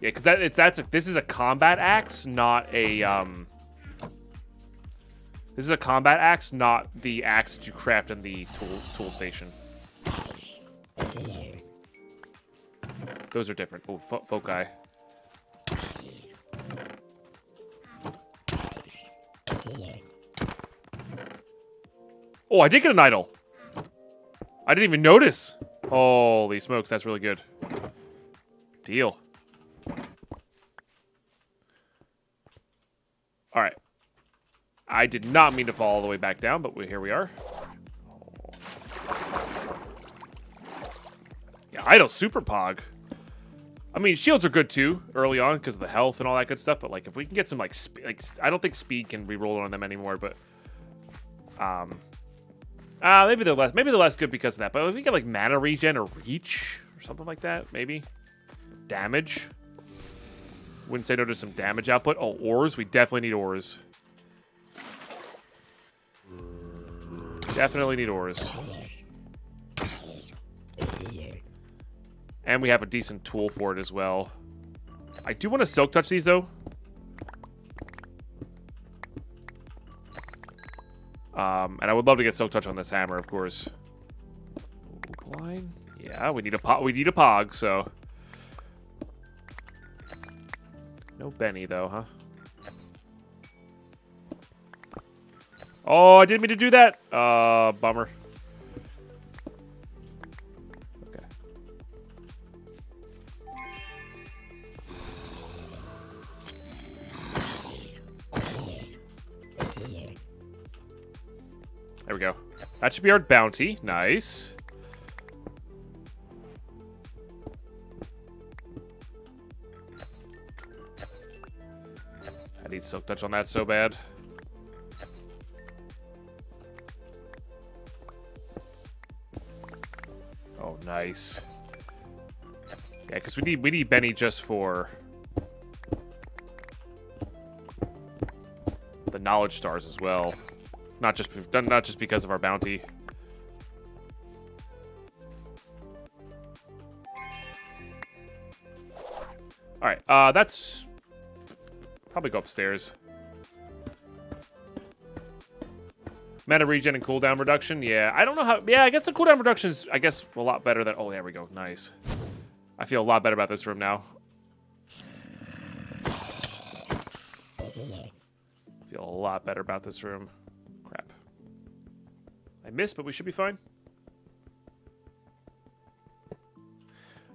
Yeah, because this is a combat axe, not a This is a combat axe, not the axe that you craft in the tool station. Those are different. Oh, foci. Oh, I did get an idol. I didn't even notice. Holy smokes, that's really good. Deal. All right. I did not mean to fall all the way back down, but here we are. Yeah, idol super pog. I mean, shields are good too early on because of the health and all that good stuff. But like, if we can get some like I don't think speed can re-roll on them anymore. But Maybe they're less good because of that. But if we get like mana regen or reach or something like that, maybe damage. Wouldn't say no to some damage output. Oh, ores. We definitely need ores. Definitely need ores. And we have a decent tool for it as well. I do want to silk touch these though. And I would love to get silk touch on this hammer, of course. Line? Yeah, we need a pog, so. No Benny though, huh? Oh, I didn't mean to do that. Bummer. Okay. There we go. That should be our bounty. Nice. I need silk touch on that so bad. Oh, nice. Yeah, because we need Benny just for the knowledge stars as well. Not just because of our bounty. All right, that's probably go upstairs. Mana regen and cooldown reduction. Yeah, I don't know how. Yeah, I guess the cooldown reduction is, I guess, a lot better than. Oh, there we go. Nice. I feel a lot better about this room now. Feel a lot better about this room. Crap. I missed, but we should be fine.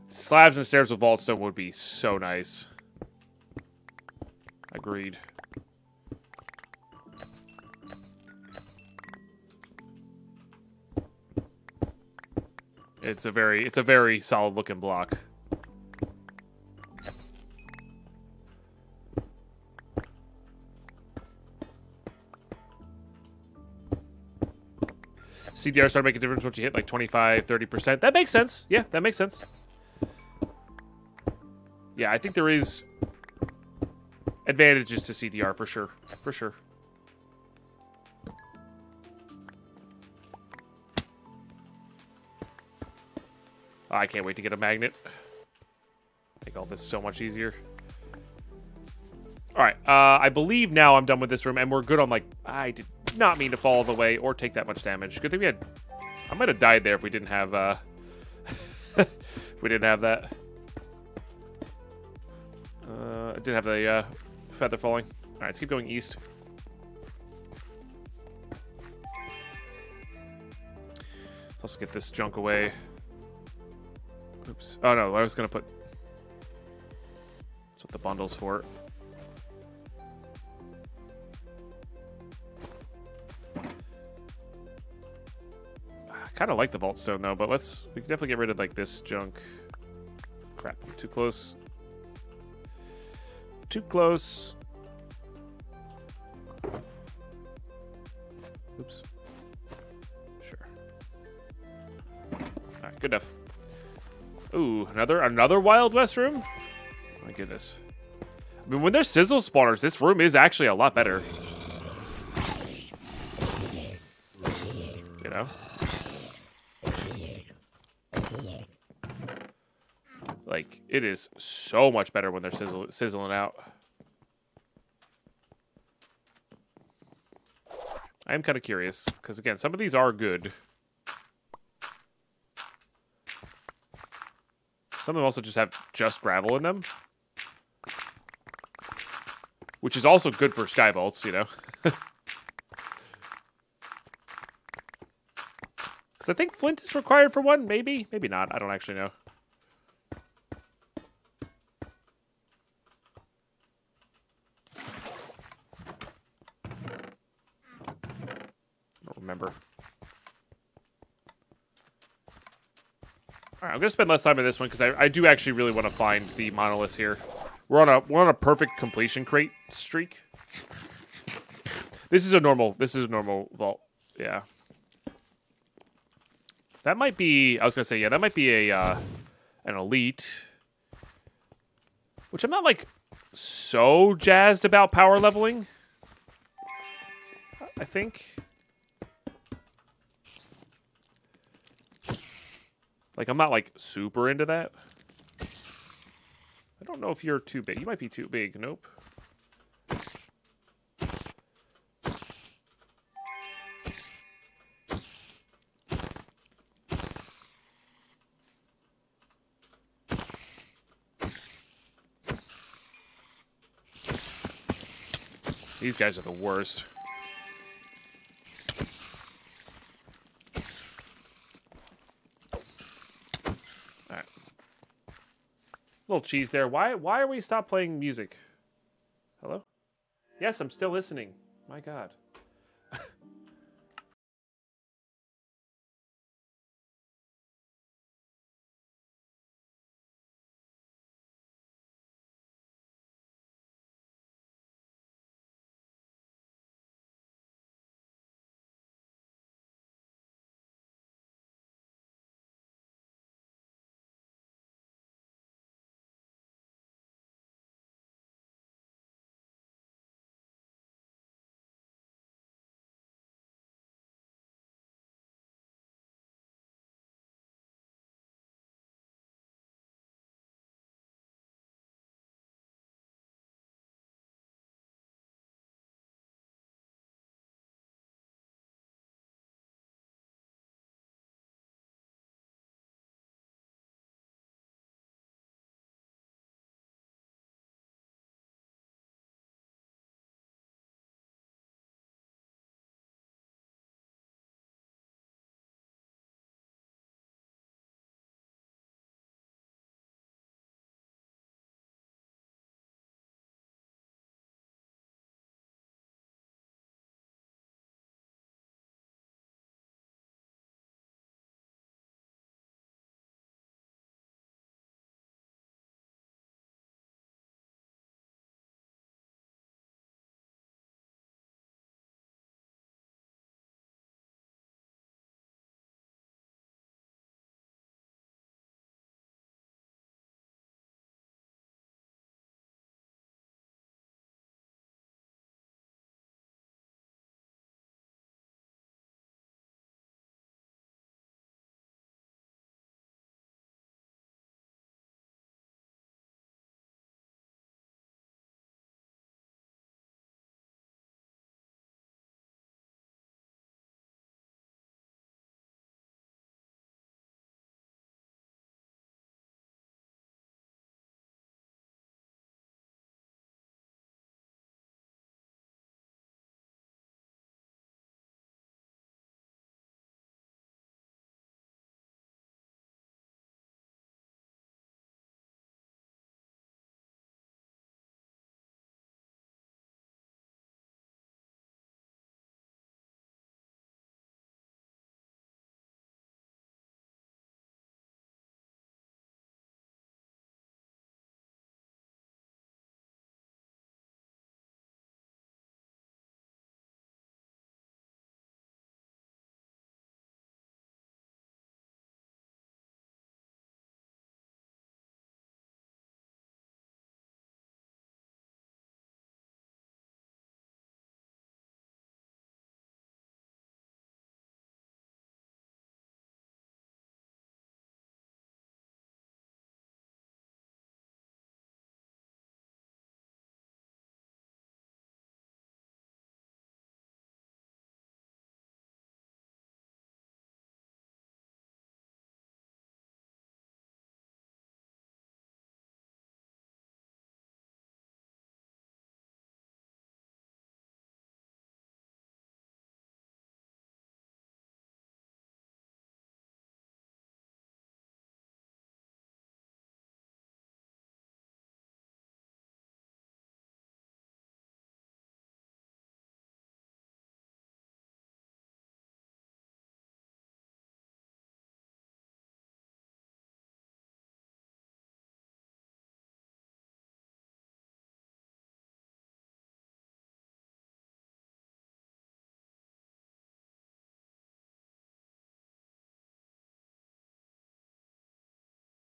Slabs and stairs with vaultstone would be so nice. Agreed. It's a very solid looking block. CDR started making a difference once you hit like 25, 30%. That makes sense. Yeah, that makes sense. Yeah, I think there is advantages to CDR for sure. For sure. Oh, I can't wait to get a magnet. Make all this so much easier. All right, I believe now I'm done with this room, and we're good on, like, I did not mean to fall all the way or take that much damage. Good thing we had, I might have died there if we didn't have, if we didn't have that. I didn't have the, feather falling. All right, let's keep going east. Let's also get this junk away. Oops. Oh, no, I was going to put... That's what the bundle's for. I kind of like the vault stone, though, but we can definitely get rid of, like, this junk. Crap, I'm too close. Too close. Oops. Sure. All right, good enough. Ooh, another Wild West room? Oh my goodness. I mean, when there's sizzle spawners, this room is actually a lot better. You know? Like, it is so much better when they're sizzling out. I am kind of curious, because again, some of these are good. Some of them also just have gravel in them. Which is also good for sky vaults, you know. Because I think flint is required for one, maybe? Maybe not, I don't actually know. I don't remember. All right, I'm gonna spend less time on this one because I do actually really want to find the monoliths here. We're on a perfect completion crate streak. This is a normal vault. Yeah. That might be... I was going to say, yeah, that might be a an elite. Which I'm not, like, so jazzed about power leveling. I think. Like, I'm not, like, super into that. I don't know if you're too big. You might be too big. Nope. These guys are the worst. Alright. Little cheese there. Why are we stop playing music? Hello? Yes, I'm still listening. My God.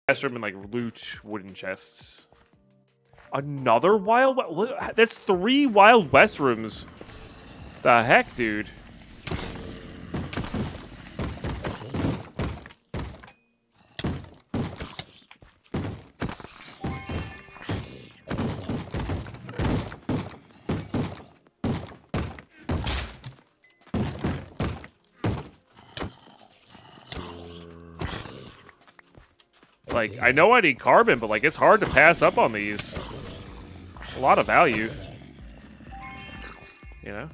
West room and like loot wooden chests. Another Wild West? That's 3 Wild West rooms. The heck, dude? Like, I know I need carbon, but like it's hard to pass up on these. A lot of value. You know?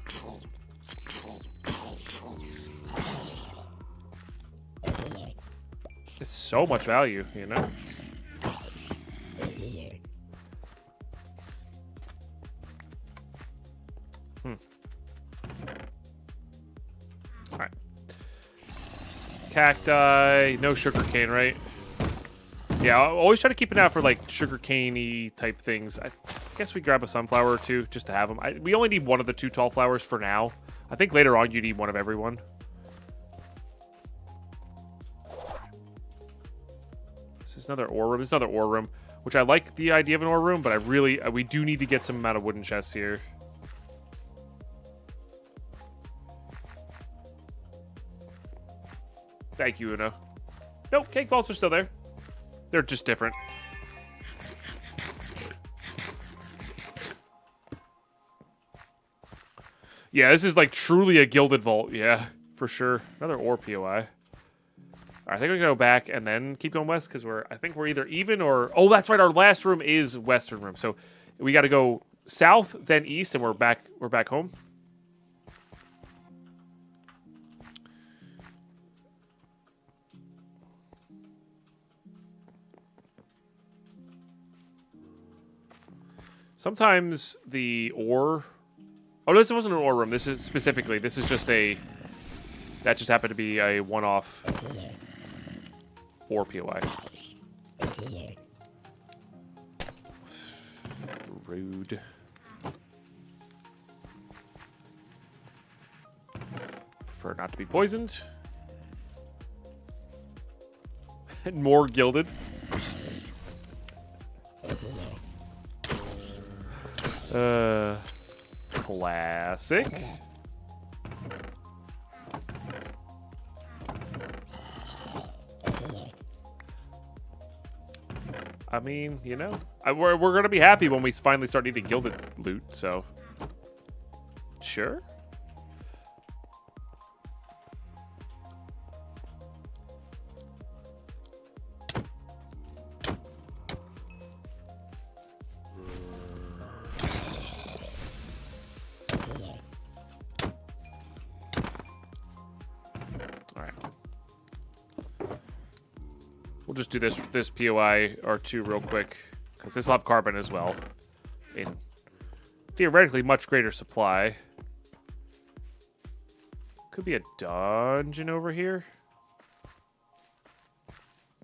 It's so much value, you know? Alright. Cacti, no sugarcane, right? Yeah, I'll always try to keep an eye out for like sugarcane-y type things. I guess we grab a sunflower or two just to have them. We only need one of the 2 tall flowers for now. I think later on you need one of everyone. This is another ore room. This is another ore room, which I like the idea of an ore room, but we do need to get some amount of wooden chests here. Thank you, Una. Nope, cake balls are still there. They're just different. Yeah, this is like truly a gilded vault. Yeah, for sure. Another ore POI. All right, I think we're gonna go back and then keep going west because I think we're either even or. Oh, that's right. Our last room is western room, so we got to go south then east, and we're back. We're back home. Sometimes the ore... Oh, this wasn't an ore room. This is specifically... This is just a... That just happened to be a one-off ore POI. Rude. Prefer not to be poisoned. And more gilded. Classic. I mean, you know, we're gonna be happy when we finally start needing gilded loot, so sure. We'll just do this POI or 2 real quick, because this will have carbon as well. In theoretically much greater supply. Could be a dungeon over here.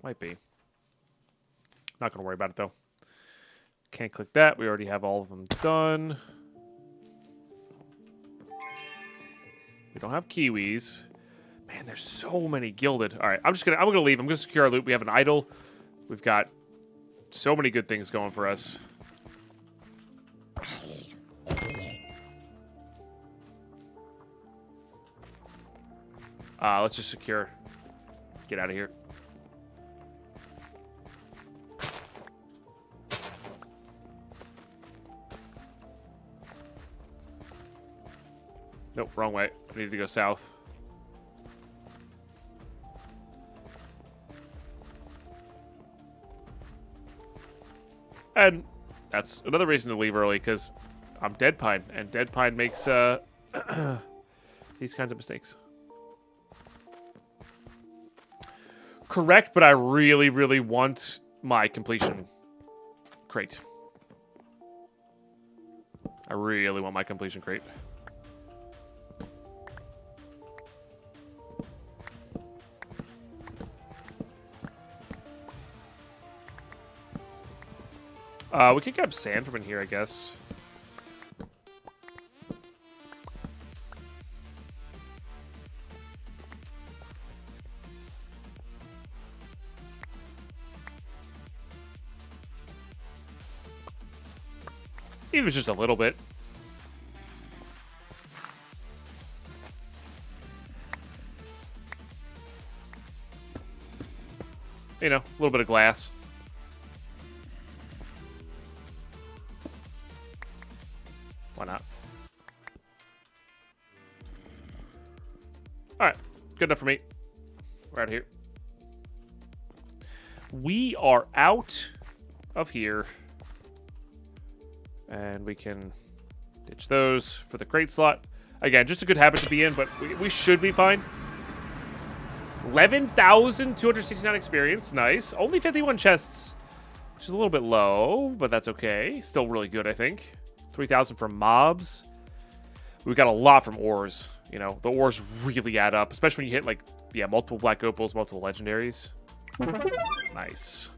Might be. Not going to worry about it, though. Can't click that. We already have all of them done. We don't have kiwis. Man, there's so many gilded. All right, I'm gonna leave. I'm gonna secure our loot. We have an idol. We've got so many good things going for us. Let's just secure. Get out of here. Nope, wrong way. I need to go south. And that's another reason to leave early, because I'm Deadpine, and Deadpine makes these kinds of mistakes. Correct, but I really, really want my completion crate. I really want my completion crate. We could grab sand from in here, I guess. Even if it's just a little bit. You know, a little bit of glass. Why not? Alright. Good enough for me. We're out of here. We are out of here. And we can ditch those for the crate slot. Again, just a good habit to be in, but we should be fine. 11,269 experience. Nice. Only 51 chests, which is a little bit low, but that's okay. Still really good, I think. 3,000 from mobs. We got a lot from ores. You know, the ores really add up, especially when you hit, like, yeah, multiple black opals, multiple legendaries. Nice.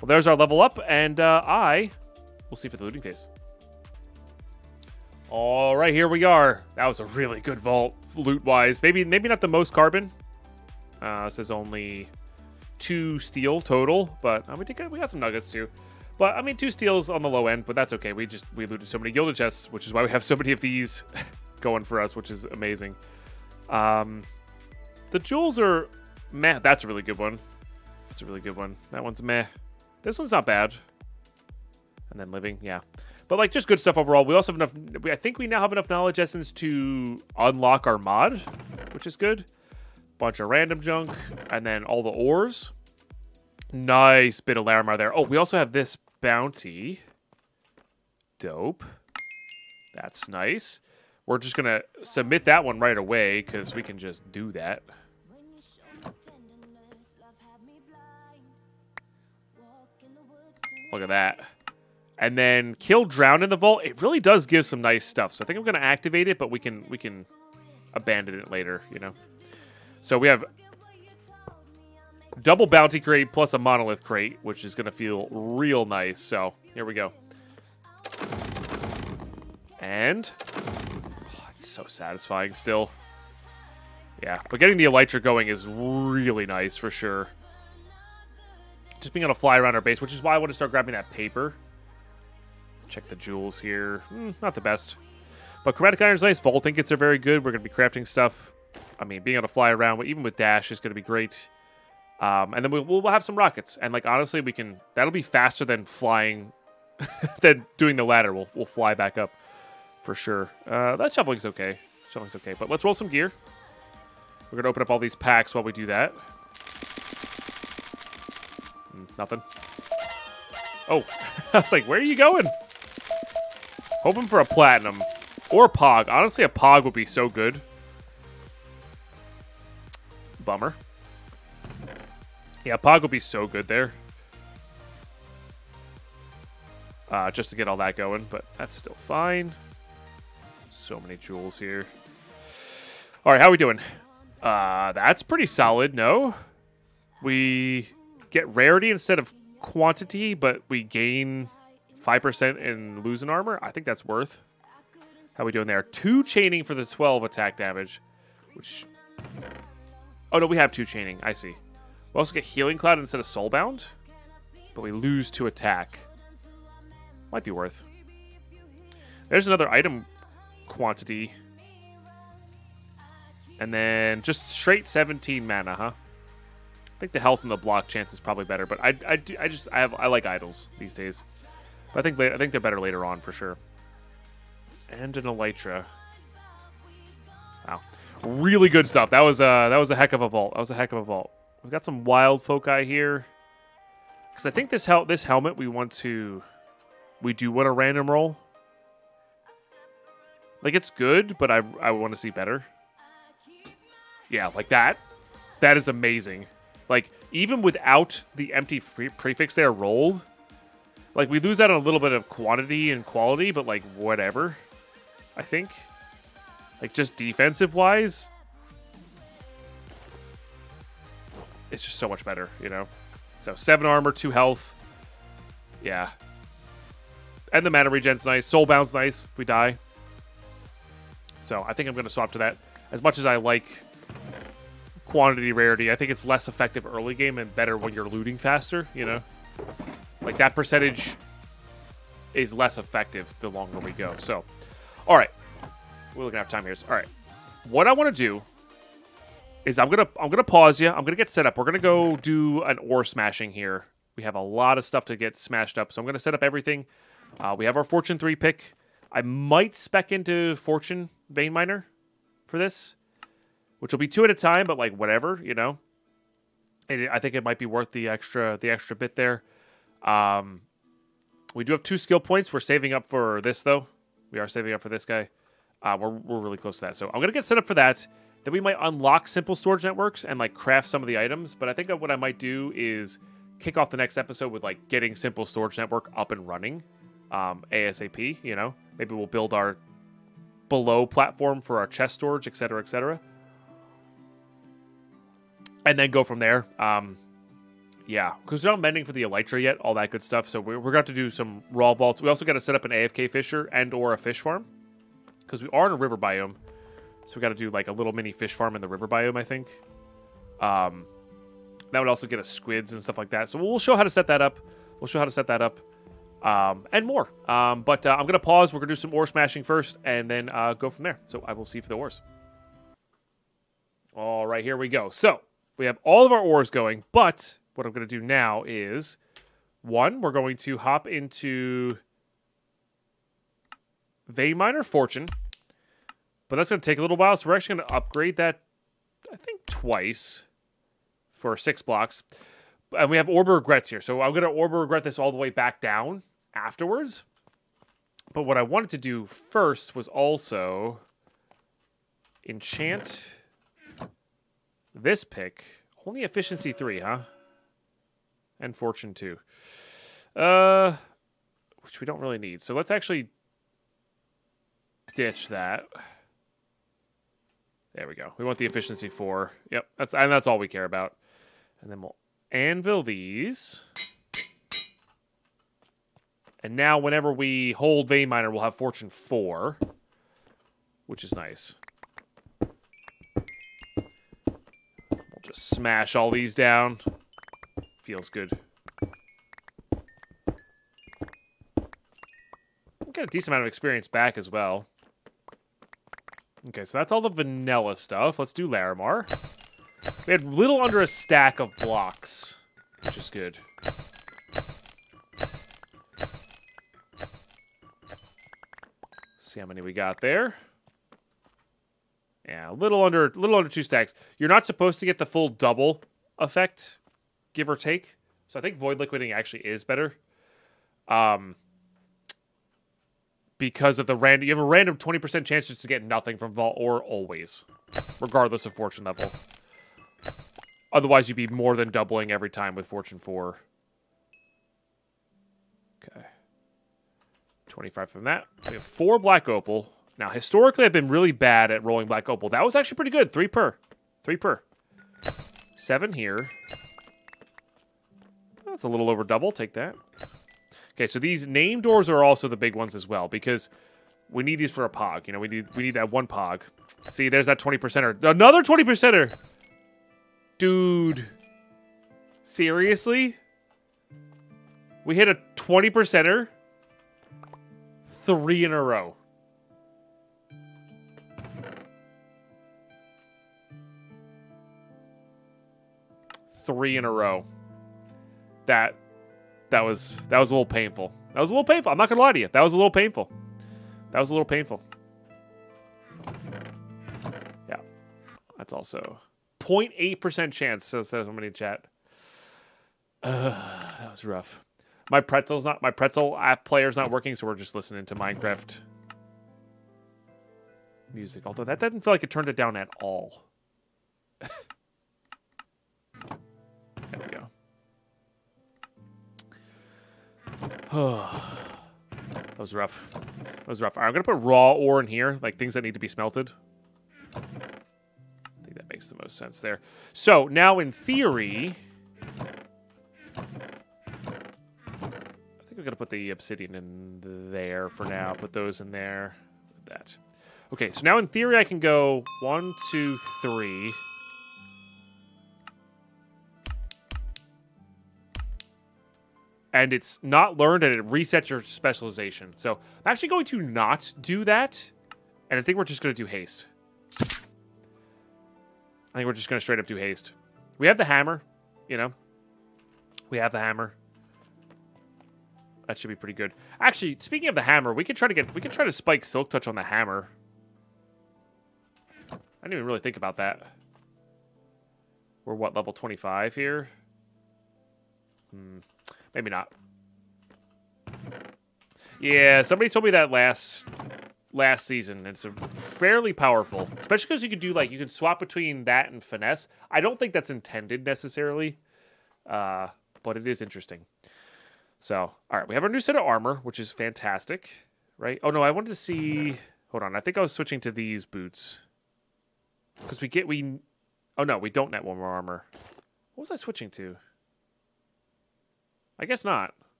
Well, there's our level up, and I will see you for the looting phase. All right, here we are. That was a really good vault, loot-wise. Maybe not the most carbon. This is only 2 steel total, but we got some nuggets too. But I mean, 2 steels on the low end, but that's okay. We looted so many gilded chests, which is why we have so many of these going for us, which is amazing. The jewels are meh. That's a really good one. That's a really good one. That one's meh. This one's not bad. And then living, yeah. But like just good stuff overall. We also have enough. I think we now have enough knowledge essence to unlock our mod, which is good. Bunch of random junk, and then all the ores. Nice bit of Larimar there. Oh, we also have this bounty. Dope. That's nice. We're just gonna submit that one right away because we can just do that. Look at that. And then kill drown in the vault. It really does give some nice stuff. So I think I'm gonna activate it, but we can abandon it later, you know. So we have double bounty crate plus a monolith crate, which is going to feel real nice. So here we go. And it's so satisfying still. Yeah, but getting the elytra going is really nice for sure. Just being able to fly around our base, which is why I want to start grabbing that paper. Check the jewels here. Not the best. But chromatic iron's nice. Vault ingots are very good. We're going to be crafting stuff. I mean, being able to fly around, even with dash, is going to be great. And then we'll have some rockets. And, like, honestly, that'll be faster than flying, than doing the ladder. We'll fly back up for sure. That shoveling's okay. Shoveling's okay. But let's roll some gear. We're going to open up all these packs while we do that. Nothing. Oh, I was like, where are you going? Hoping for a platinum. Or a pog. Honestly, a pog would be so good. Bummer. Yeah, pog would be so good there. Just to get all that going, but that's still fine. So many jewels here. All right, how are we doing? That's pretty solid, no? We get rarity instead of quantity, but we gain 5% in losing armor. I think that's worth. How are we doing there? 2 chaining for the 12 attack damage, which... Oh, no, we have 2 chaining. I see. We also get Healing Cloud instead of Soulbound, but we lose 2 attack. Might be worth. There's another item quantity. And then just straight 17 mana, huh? I think the health and the block chance is probably better, but I like idols these days. But I think they're better later on for sure. And an elytra. Wow. Really good stuff. That was a heck of a vault. That was a heck of a vault. We've got some wild foci here. Because I think this helmet we do want a random roll. Like, it's good, but I want to see better. Yeah, like that. That is amazing. Like, even without the empty prefix there rolled, like, we lose out on a little bit of quantity and quality, but, like, whatever, I think. Like, just defensive-wise, it's just so much better, you know? So, 7 armor, 2 health. Yeah. And the mana regen's nice. Soulbound's nice if we die. So, I think I'm going to swap to that. As much as I like quantity rarity, I think it's less effective early game and better when you're looting faster, you know? Like, that percentage is less effective the longer we go. So, all right, we're looking at time here. All right, what I want to do is I'm gonna pause you. I'm gonna get set up. We're gonna go do an ore smashing here. We have a lot of stuff to get smashed up, so I'm gonna set up everything. We have our Fortune 3 pick. I might spec into Fortune Vein Miner for this, which will be 2 at a time, but like whatever, you know. And I think it might be worth the extra bit there. We do have 2 skill points. We're saving up for this though. We are saving up for this guy. We're really close to that. So I'm gonna get set up for that. Then we might unlock simple storage networks and like craft some of the items. But I think what I might do is kick off the next episode with like getting simple storage network up and running, ASAP. You know, maybe we'll build our below platform for our chest storage, etc., etc., and then go from there. Yeah, because we're not mending for the elytra yet, all that good stuff. So we're going to have to do some raw vaults. We also got to set up an AFK fisher and or a fish farm because we are in a river biome. So we got to do like a little mini fish farm in the river biome, I think. That would also get us squids and stuff like that. So we'll show how to set that up. And more. But I'm going to pause. We're going to do some ore smashing first and then go from there. So I will see you for the ores. All right, here we go. So we have all of our ores going, but what I'm going to do now is, one, we're going to hop into Vein Miner Fortune. But that's going to take a little while, so we're actually going to upgrade that, I think, twice for 6 blocks. And we have Orb of Regrets here, so I'm going to Orb of Regret this all the way back down afterwards. But what I wanted to do first was also enchant this pick. Only efficiency 3, huh? And fortune 2. Which we don't really need. So let's actually ditch that. There we go. We want the efficiency 4. Yep, that's all we care about. And then we'll anvil these. And now whenever we hold Vein Miner, we'll have fortune 4, which is nice. We'll just smash all these down. Feels good. We'll get a decent amount of experience back as well. Okay, so that's all the vanilla stuff. Let's do Larimar. We had little under a stack of blocks, which is good. See how many we got there. Yeah, a little under 2 stacks. You're not supposed to get the full double effect, give or take. So I think void liquidating actually is better. Because of the random, you have a random 20% chances to get nothing from Vault or always, regardless of fortune level. Otherwise, you'd be more than doubling every time with fortune 4. Okay. 25 from that. We have 4 black opal. Now, historically, I've been really bad at rolling black opal. That was actually pretty good. 3 per. 3 per. 7 here. That's a little over double. Take that. Okay, so these name doors are also the big ones as well, because we need these for a pog. You know, we need that 1 pog. See, there's that 20%er. Another 20%er! Dude. Seriously? We hit a 20%er? 3 in a row. Three in a row. That was a little painful. That was a little painful. I'm not gonna lie to you. That was a little painful. That was a little painful. Yeah. That's also 0.8% chance, says somebody in chat. That was rough. My pretzel app player's not working, so we're just listening to Minecraft music. Although that didn't feel like it turned it down at all. There we go. That was rough. That was rough. All right, I'm going to put raw ore in here, like things that need to be smelted. I think that makes the most sense there. So, now in theory, I think we're going to put the obsidian in there for now. Put those in there. Like that. Okay, so now in theory I can go 1, 2, 3... and it's not learned, and it resets your specialization. So I'm actually going to not do that, and I think we're just going to do haste. I think we're just going to straight up do haste. We have the hammer, you know. We have the hammer. That should be pretty good. Actually, speaking of the hammer, we could try to spike Silk Touch on the hammer. I didn't even really think about that. We're what, level 25 here? Maybe not. Yeah, somebody told me that last season. It's a fairly powerful, especially because you could do you can swap between that and finesse. I don't think that's intended necessarily, but it is interesting. So, all right, we have our new set of armor, which is fantastic, right? Oh no, I wanted to see. Hold on, I think I was switching to these boots because oh no, we don't net one more armor. What was I switching to? I guess not.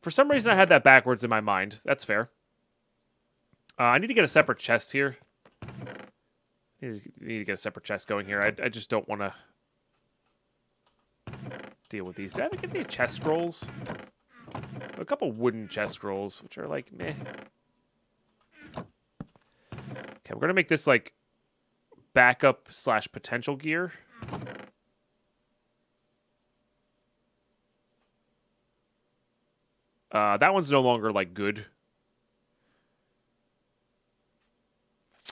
For some reason, I had that backwards in my mind. That's fair. I need to get a separate chest here. Need to get a separate chest going here. I just don't want to deal with these. Did I ever get any chest scrolls? A couple wooden chest scrolls, which are meh. Okay, we're going to make this backup / potential gear. That one's no longer good.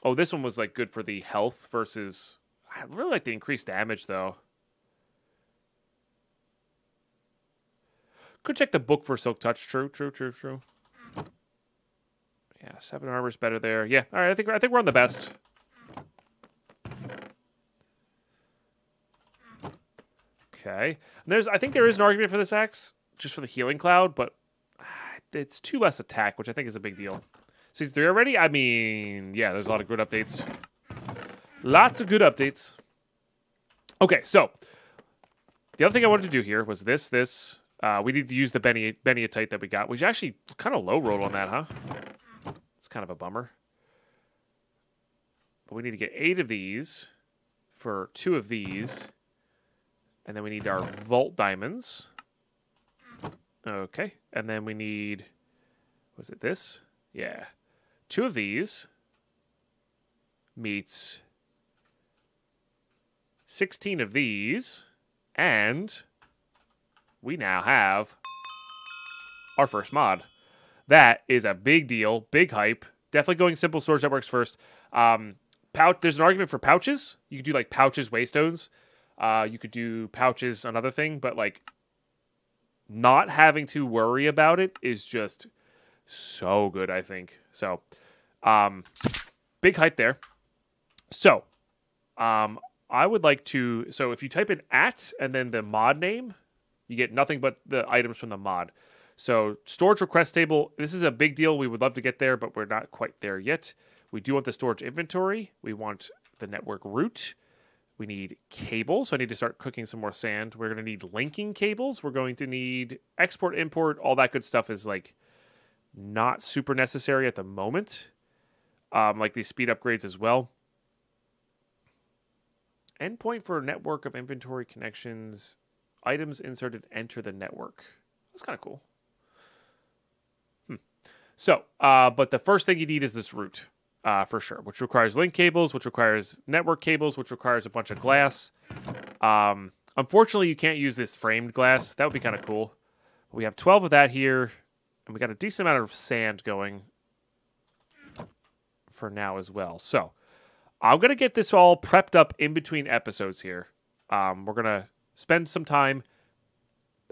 Oh, this one was good for the health versus. I really like the increased damage though. Could check the book for Silk Touch. True. Yeah, 7 armor's better there. Yeah, all right. I think we're on the best. Okay, and I think there is an argument for this axe, just for the healing cloud, but it's 2 less attack, which I think is a big deal. Season 3 already? I mean, yeah, there's a lot of good updates. Lots of good updates. Okay, so the other thing I wanted to do here was this. We need to use the Beniatite that we got. We actually kind of low rolled on that, huh? It's kind of a bummer. But we need to get 8 of these for 2 of these. And then we need our Vault Diamonds. Okay. And then we need... Was it this? Yeah. 2 of these meets 16 of these. And we now have our first mod. That is a big deal. Big hype. Definitely going simple storage that works first. There's an argument for pouches. You could do pouches, waystones. You could do pouches, another thing. But not having to worry about it is just so good, I think. So, big hype there. So, I would like to... So, if you type in @ and then the mod name, you get nothing but the items from the mod. So, storage request table, this is a big deal. We would love to get there, but we're not quite there yet. We do want the storage inventory. We want the network route. We need cables. So I need to start cooking some more sand. We're going to need linking cables. We're going to need export, import. All that good stuff is not super necessary at the moment. These speed upgrades as well. Endpoint for network of inventory connections. Items inserted enter the network. That's kind of cool. So, but the first thing you need is this route. For sure, which requires link cables, which requires network cables, which requires a bunch of glass. Unfortunately, you can't use this framed glass. That would be kind of cool. We have 12 of that here, and we got a decent amount of sand going for now as well. So I'm going to get this all prepped up in between episodes here. We're going to spend some time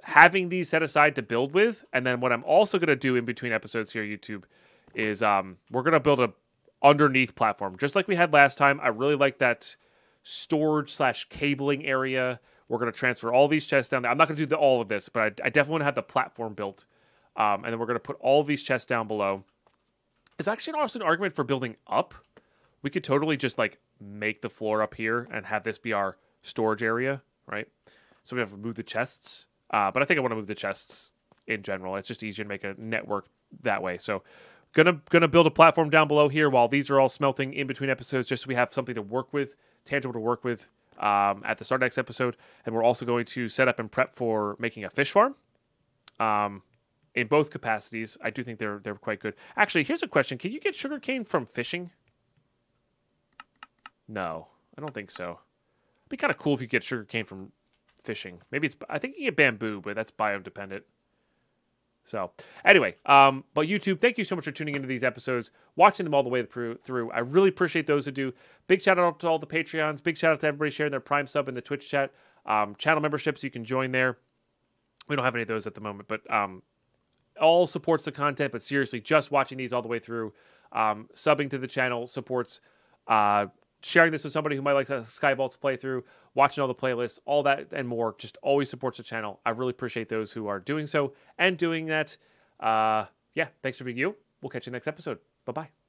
having these set aside to build with, and then what I'm also going to do in between episodes here, YouTube, is we're going to build a underneath platform, just like we had last time. I really like that storage / cabling area. We're going to transfer all these chests down there. I'm not going to do all of this, but I definitely want to have the platform built. And then we're going to put all these chests down below. It's actually also an argument for building up. We could totally just make the floor up here and have this be our storage area, right? So we have to remove the chests. But I think I want to move the chests in general. It's just easier to make a network that way. So Gonna build a platform down below here while these are all smelting in between episodes, just so we have something to work with, tangible to work with. at the start of next episode. And we're also going to set up and prep for making a fish farm. In both capacities. I do think they're quite good. Actually, here's a question. Can you get sugarcane from fishing? No, I don't think so. It'd be kind of cool if you get sugarcane from fishing. Maybe it's, I think you can get bamboo, but that's biome dependent. So anyway, but YouTube, thank you so much for tuning into these episodes, watching them all the way through. I really appreciate those who do. Big shout out to all the Patreons. Big shout out to everybody sharing their Prime sub in the Twitch chat. Channel memberships, you can join there. We don't have any of those at the moment, but all supports the content. But seriously, just watching these all the way through, subbing to the channel supports sharing this with somebody who might like a SkyVault's playthrough, watching all the playlists, all that and more, just always supports the channel. I really appreciate those who are doing so and doing that. Yeah, thanks for being you. We'll catch you next episode. Bye-bye.